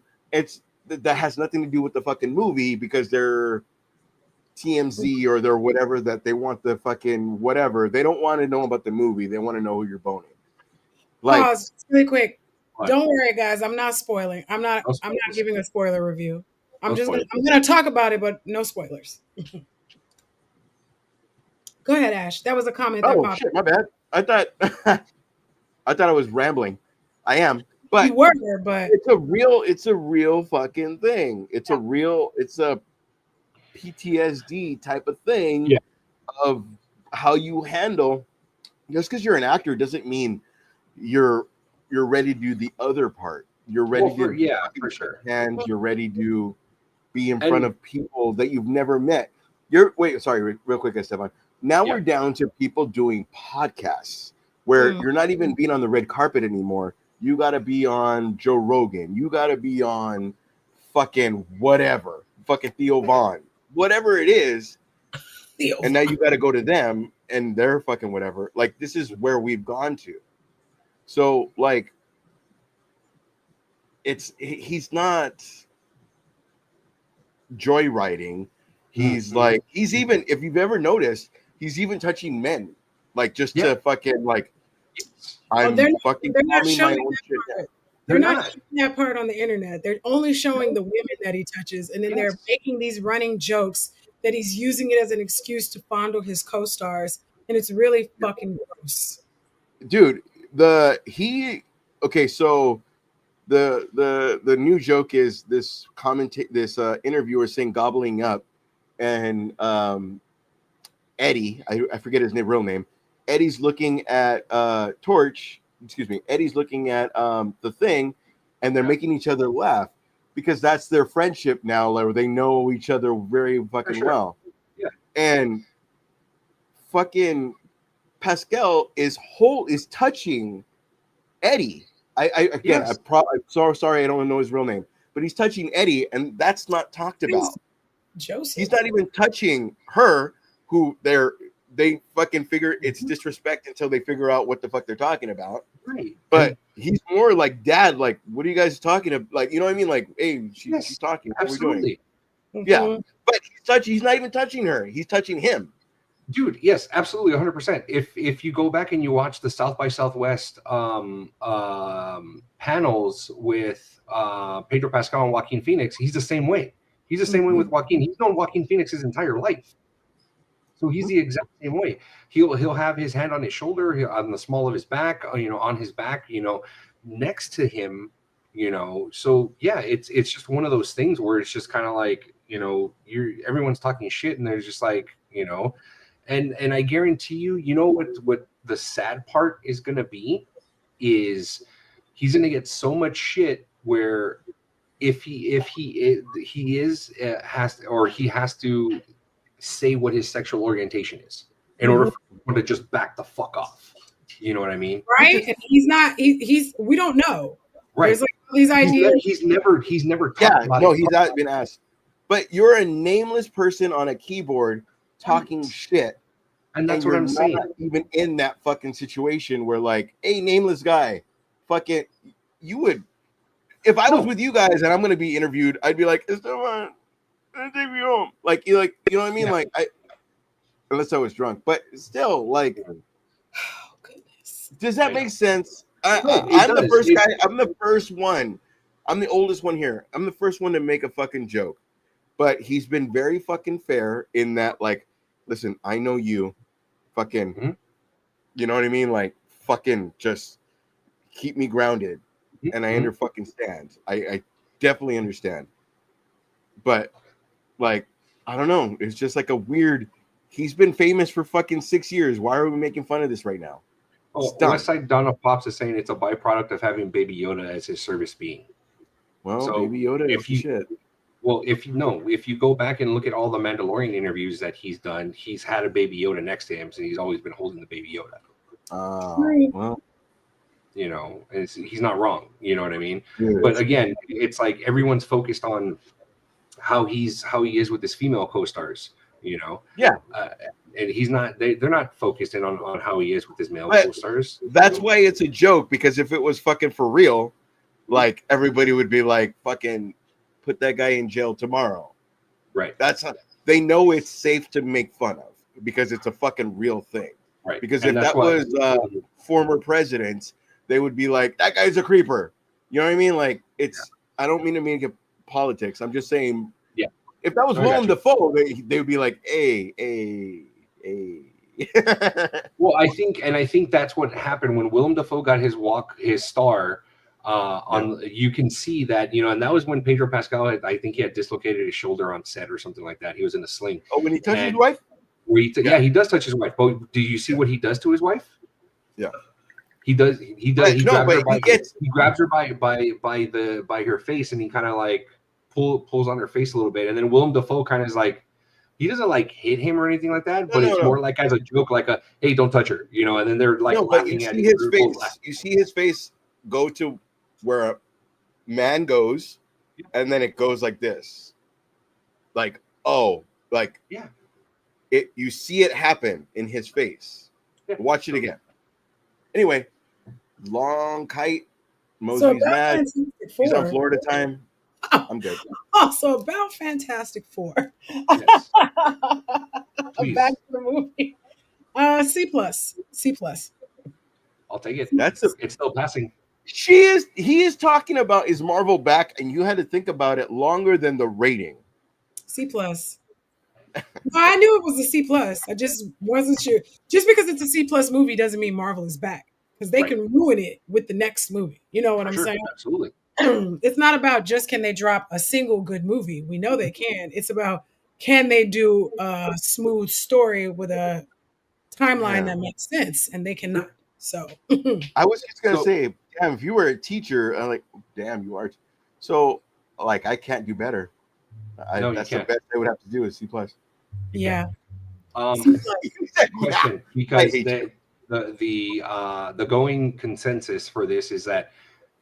That has nothing to do with the fucking movie because they're TMZ or they're whatever that they want the fucking whatever. They don't want to know about the movie. They want to know who you're boning. Like, pause really quick. What? Don't worry, guys. I'm not spoiling. I'm not giving a spoiler review. I'm gonna talk about it, but no spoilers. Go ahead, Ash. That was a comment that popped. Shit, my bad. I thought I was rambling. I am, but You were, but it's a real fucking thing. It's a PTSD type of thing Yeah. of how you handle. Just because you're an actor doesn't mean you're ready to do the other part. You're ready for sure. and you're ready to be in And- front of people that you've never met. Sorry, real quick, Esteban. Now we're down to people doing podcasts where you're not even being on the red carpet anymore. You got to be on Joe Rogan. You got to be on fucking whatever, fucking Theo Vaughn, whatever it is. And now you got to go to them and they're fucking whatever. Like, this is where we've gone to. So, like, he's not joyriding. He's like, he's even, if you've ever noticed, he's even touching men, like, just to fucking, like, I'm fucking calming my own shit down. They're not showing that part on the internet. They're only showing the women that he touches, and then they're making these running jokes that he's using it as an excuse to fondle his co-stars, and it's really fucking gross. Dude, so the new joke is this interviewer saying gobbling up, and Eddie, I forget his real name. Eddie's looking at Eddie's looking at the thing, and they're making each other laugh because that's their friendship now, where they know each other very fucking well. Yeah. And fucking Pascal is touching Eddie. I'm sorry, I don't know his real name, but he's touching Eddie, and that's not talked about. Joseph. He's not even touching her, who they fucking figure it's disrespect until they figure out what the fuck they're talking about. Right. But he's more like, Dad, like, what are you guys talking about? Like, you know what I mean? Like, hey, she's talking. What Absolutely. are we doing? Yeah. But he's not even touching her. He's touching him. Dude, yes, absolutely, 100%. If you go back and you watch the South by Southwest panels with Pedro Pascal and Joaquin Phoenix, he's the same way. He's the same way with Joaquin. He's known Joaquin Phoenix his entire life. So he's the exact same way. He'll have his hand on his shoulder, on the small of his back, on his back, next to him, So yeah, it's just one of those things where it's just kind of like, everyone's talking shit, and there's just like, and I guarantee you, what the sad part is gonna be is he's gonna get so much shit where if he has to say what his sexual orientation is in order for him to just back the fuck off. You know what I mean? Right? And he's not. We don't know. Right. There's like all these ideas. He's never talked about it. He's not been asked. But you're a nameless person on a keyboard talking shit. And that's what I'm saying. Even in that fucking situation where, like, hey, nameless guy, fucking, you would, if I was with you guys and I'm going to be interviewed, I'd be like, Esteban, take me home. Like, you know what I mean? Yeah. Like, unless I was drunk, but still, like, oh, goodness. Does that make sense? I'm the first guy. I'm the first one. I'm the oldest one here. I'm the first one to make a fucking joke, but he's been very fucking fair in that, like, listen, I know you, fucking, you know what I mean? Like, fucking just keep me grounded, and I understand. I definitely understand, but, like, I don't know. It's just like a weird. He's been famous for fucking 6 years. Why are we making fun of this right now? Oh, Westside Donna Pops is saying it's a byproduct of having Baby Yoda as his service being. Well, so Baby Yoda is shit. Well, if you go back and look at all the Mandalorian interviews that he's done, he's had a Baby Yoda next to him, so he's always been holding the Baby Yoda. Well, he's not wrong. You know what I mean? Yes. But again, it's like everyone's focused on how he is with his female co-stars. Yeah. And he's not. They're not focused in on how he is with his male co-stars. That's why it's a joke, because if it was fucking for real, like, everybody would be like, fucking put that guy in jail tomorrow. Right. That's how they know it's safe to make fun of, because it's a fucking real thing. Right. Because if that was former presidents, they would be like, that guy's a creeper. You know what I mean? Like, it's. I don't mean to make it politics. I'm just saying. Yeah. If that was Willem Dafoe, they would be like, hey. Well, I think that's what happened when Willem Dafoe got his star. You can see that, and that was when Pedro Pascal I think he had dislocated his shoulder on set or something like that. He was in a sling. Oh, when he touches his And wife? yeah, he does touch his wife. But do you see what he does to his wife? Yeah. He does. He grabs her by her face, and he kind of like pulls on her face a little bit, and then Willem Dafoe kind of is like, he doesn't like hit him or anything like that, but it's more like as a joke, like a hey, don't touch her, and then they're like laughing at his face. You see his face go to where a man goes, and then it goes like this, like you see it happen in his face. Yeah. Watch it again. Anyway, long kite. Mosby's mad. He's on Florida time. I'm good. So about Fantastic Four. Yes. Back to the movie. C+. I'll take it. It's still passing. He is talking about is Marvel back, and you had to think about it longer than the rating. C+. I knew it was a C+. I just wasn't sure. Just because it's a C+ movie doesn't mean Marvel is back, because they can ruin it with the next movie. You know what I'm saying? Absolutely. It's not about just can they drop a single good movie. We know they can. It's about can they do a smooth story with a timeline that makes sense, and they cannot. So I was just gonna say, damn, if you were a teacher, I'm like, damn, you are. So like, I can't do better. That's the best I would have to do is C+. Yeah. Question, because the going consensus for this is that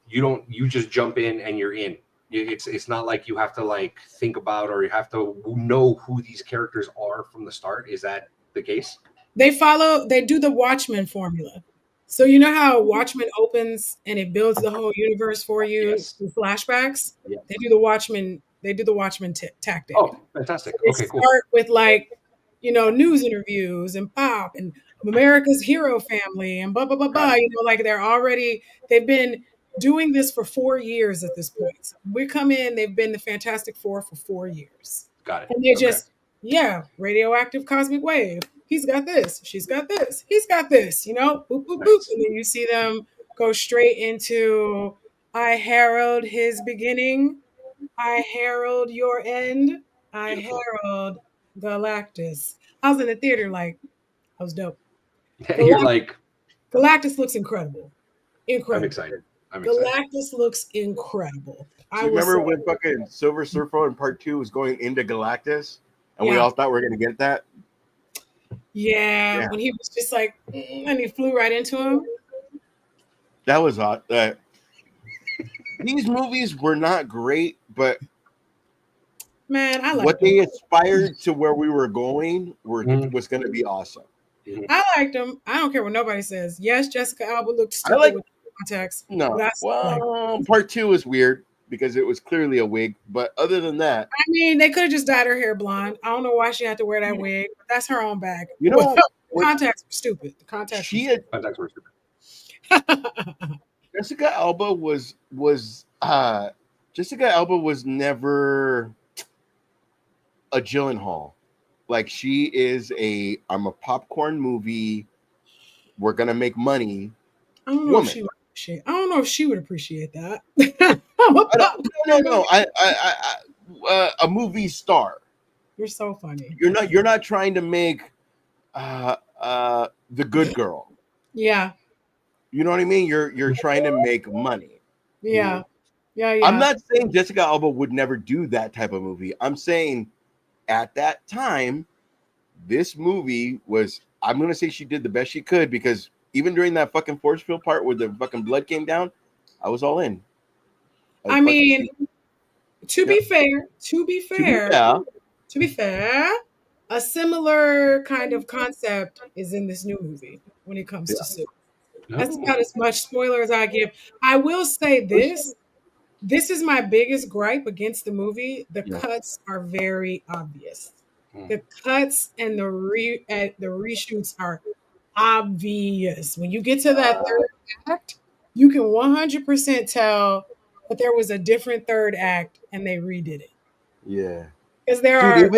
you just jump in and you're in. It's not like you have to like think about or you have to know who these characters are from the start. Is that the case? They do the Watchmen formula. So you know how Watchmen opens and it builds the whole universe for you through flashbacks? Yes. They do the Watchmen tactic. Oh, fantastic. So okay, cool. Start with like, news interviews and pop and America's Hero Family and blah, blah, blah, blah. Like they've been doing this for 4 years at this point. So we come in, they've been the Fantastic Four for 4 years. Got it. And they're just, radioactive cosmic wave. He's got this. She's got this. He's got this, boop, boop, boop. And then you see them go straight into, I herald his beginning. I herald your end. I herald Galactus. I was in the theater like, I was dope. You're like, Galactus looks incredible. I'm excited. Galactus looks incredible. Do you remember when fucking Silver Surfer in Part 2 was going into Galactus, and we all thought we were gonna get that? Yeah, when he was just like, and he flew right into him. That was odd. These movies were not great, but man, I liked what they aspired to where we were going was going to be awesome. I liked them. I don't care what nobody says. Yes, Jessica Alba looked stupid with contacts. No, Part 2 was weird because it was clearly a wig, but other than that, I mean, they could have just dyed her hair blonde. I don't know why she had to wear that wig, but that's her own bag. Contacts were stupid. The contacts were stupid. Jessica Alba was never a Gyllenhaal. Like, she is I'm a popcorn movie. We're gonna make money. I don't know if she would appreciate that. No. A movie star. You're so funny. You're not trying to make the good girl. Yeah. You know what I mean? You're trying to make money. Yeah. Yeah. I'm not saying Jessica Alba would never do that type of movie. I'm saying at that time, this movie was, I'm going to say she did the best she could, because even during that fucking force field part where the fucking blood came down, I was all in. I mean, to be fair, a similar kind of concept is in this new movie when it comes to Sue. That's about as much spoiler as I give. I will say this. This is my biggest gripe against the movie. The cuts are very obvious. The cuts and the reshoots are obvious. When you get to that third act, you can 100% tell that there was a different third act and they redid it. Yeah. Because there are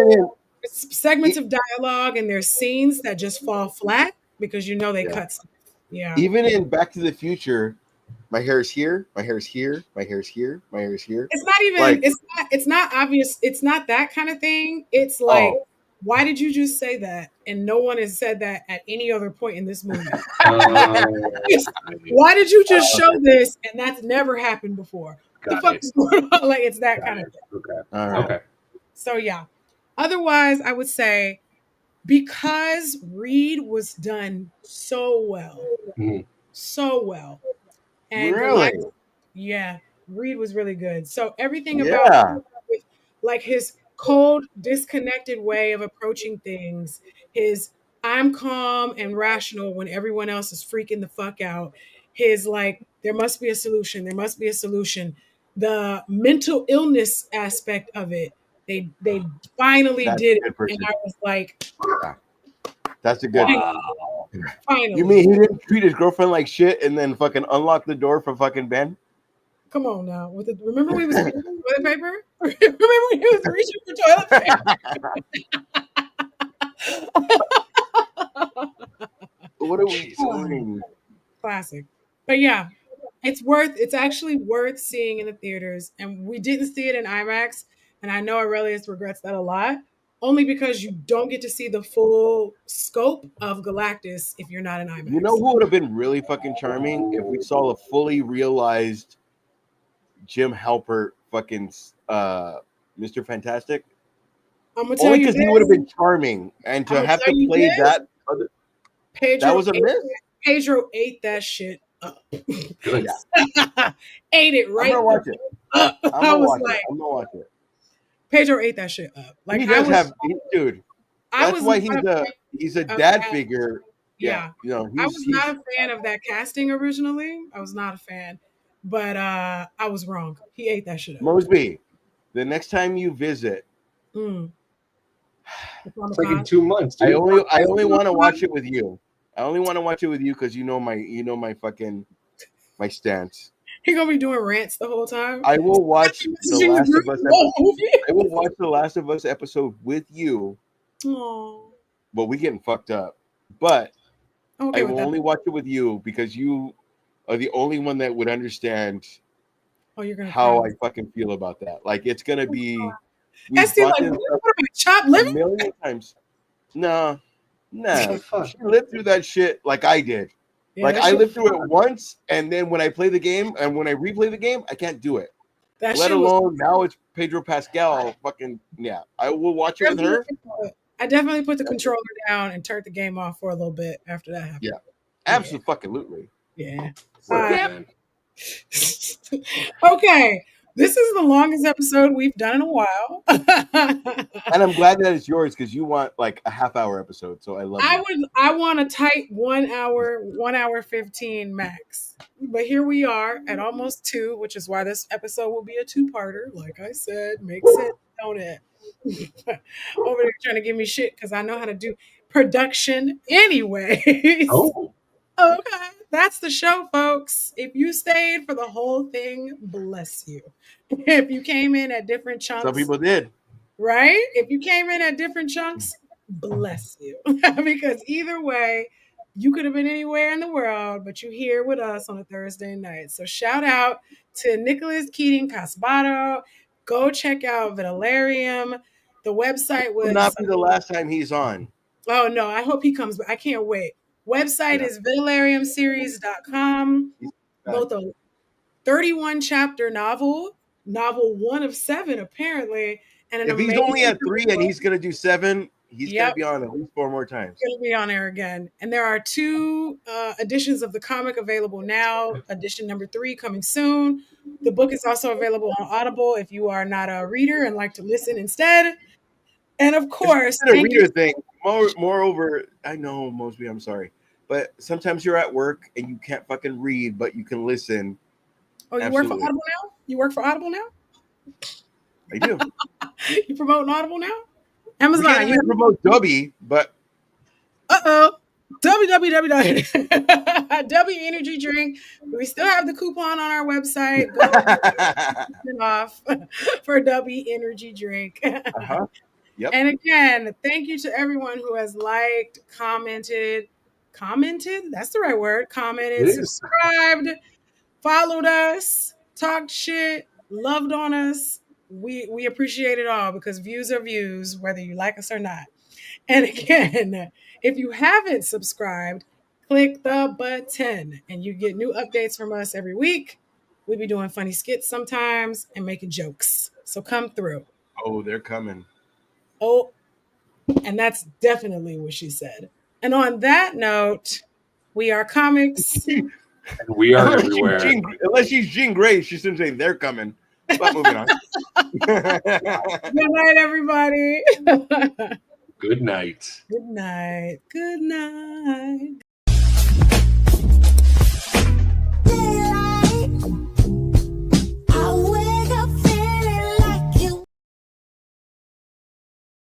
segments of dialogue and there's scenes that just fall flat because they cut stuff. Yeah. Even in Back to the Future, My hair is here. My hair is here. My hair is here. My hair is here. It's not even. Like, It's not obvious. It's not that kind of thing. It's like, oh, why did you just say that? And no one has said that at any other point in this movie. Why did you just show this? And that's never happened before. The Got fuck it. is going on? Like, it's that Got kind it. of thing. Okay. all right. Okay. So yeah. Otherwise, I would say because Reed was done so well, Mhm. so well, and Really? yeah, Reed was really good. So everything about Yeah. like his cold, disconnected way of approaching things, his I'm calm and rational when everyone else is freaking the fuck out, his like, there must be a solution, there must be a solution. The mental illness aspect of it, they finally That's did a it. good And person. I was like, Yeah. That's a good. Wow. finally. You mean he didn't treat his girlfriend like shit and then fucking unlock the door for fucking Ben? Come on now. Remember we was reaching for toilet paper? Remember when he was reaching for toilet paper? What are we Jesus. doing? Classic. But yeah, it's actually worth seeing in the theaters. And we didn't see it in IMAX. And I know Aurelius regrets that a lot. Only because you don't get to see the full scope of Galactus if you're not in IMAX. You know who would have been really fucking charming if we saw a fully realized Jim Halpert fucking Mr. Fantastic? I'm gonna tell Only you because this. he would have been charming, and I'm to gonna have tell to you play this. that other, Pedro that was a miss. Pedro ate that shit up. Good. Yeah. Ate it I'm right gonna watch it. up. I'm I gonna was watch like, it. I'm gonna watch it. Pedro ate that shit up. Like He I does was, have, dude. I That's was why not a fan he's a of dad that. figure. Yeah, you know, I was he's not a fan of that casting originally. I was not a fan, but I was wrong. He ate that shit up. Mosby. The next time you visit, Mm. It's like in 2 months, I dude. only want to watch it with you. I only want to watch it with you because you know my fucking my stance. He gonna be doing rants the whole time. I will watch the Messaging Last group of Us the whole episode. movie. I will watch the Last of Us episode with you, Aw. but we getting fucked up. But I'm okay I with will that. only watch it with you because you are the only one that would understand Oh, you're gonna how cry. I fucking feel about that. Like it's gonna be we've Esty, like, brought this what up am I, chopped a liver? million times. No, no. Fuck. She lived through that shit like I did. Yeah, Like that I shit- lived through it once, and then when I play the game and when I replay the game, I can't do it. That Let shit was alone now it's Pedro Pascal. Fucking yeah, I will watch it with her. I definitely put the controller down and turned the game off for a little bit after that happened. Yeah, absolutely. Yeah. Worth it, Uh, man. Okay. This is the longest episode we've done in a while. And I'm glad that it's yours because you want like a half-hour episode. So I love it. I want a tight 1 hour, 1 hour 15 max. But here we are at almost 2, which is why this episode will be a 2-parter. Like I said, makes sense, don't it? Over there trying to give me shit because I know how to do production anyways. Oh, Okay, that's the show, folks. If you stayed for the whole thing, bless you. If you came in at different chunks, Some people did. right? If you came in at different chunks, bless you. Because either way, you could have been anywhere in the world, but you're here with us on a Thursday night. So shout out to Nicholas Keating Casbarroand. Go check out Vitalerium. The website Will was not be the last time he's on. Oh no, I hope he comes back. I can't wait. Website Yeah. is Vitaleriumseries.com. Both a 31 chapter novel 1 of 7 apparently, and an If he's amazing only at 3 and he's gonna do 7, he's Yep. gonna be on at least 4 more times. going to be on air again. And there are 2 editions of the comic available now. Edition number 3 coming soon. The book is also available on Audible if you are not a reader and like to listen instead. And of course, It's a thank reader you. thing. Moreover, I know Mosby, I'm sorry, but sometimes you're at work and you can't fucking read, but you can listen. Oh, you work for Absolutely. Audible now? You work for Audible now? I do. You promoting Audible now? We Amazon. can't even promote Dubby, but W Energy Drink. We still have the coupon on our website. Go off for W Energy Drink. uh-huh. Yep. And again, thank you to everyone who has liked, commented. Commented? That's the right word. Commented, It is. subscribed, followed us, talked shit, loved on us. We appreciate it all because views are views, whether you like us or not. And again, if you haven't subscribed, click the button and you get new updates from us every week. We be doing funny skits sometimes and making jokes. So come through. Oh, they're coming. Oh, and that's definitely what she said. And on that note, we are Comix. And we are everywhere. Unless she's Jean Grey, she shouldn't say they're coming. But moving on. Good night, everybody. Good night. Good night. Good night.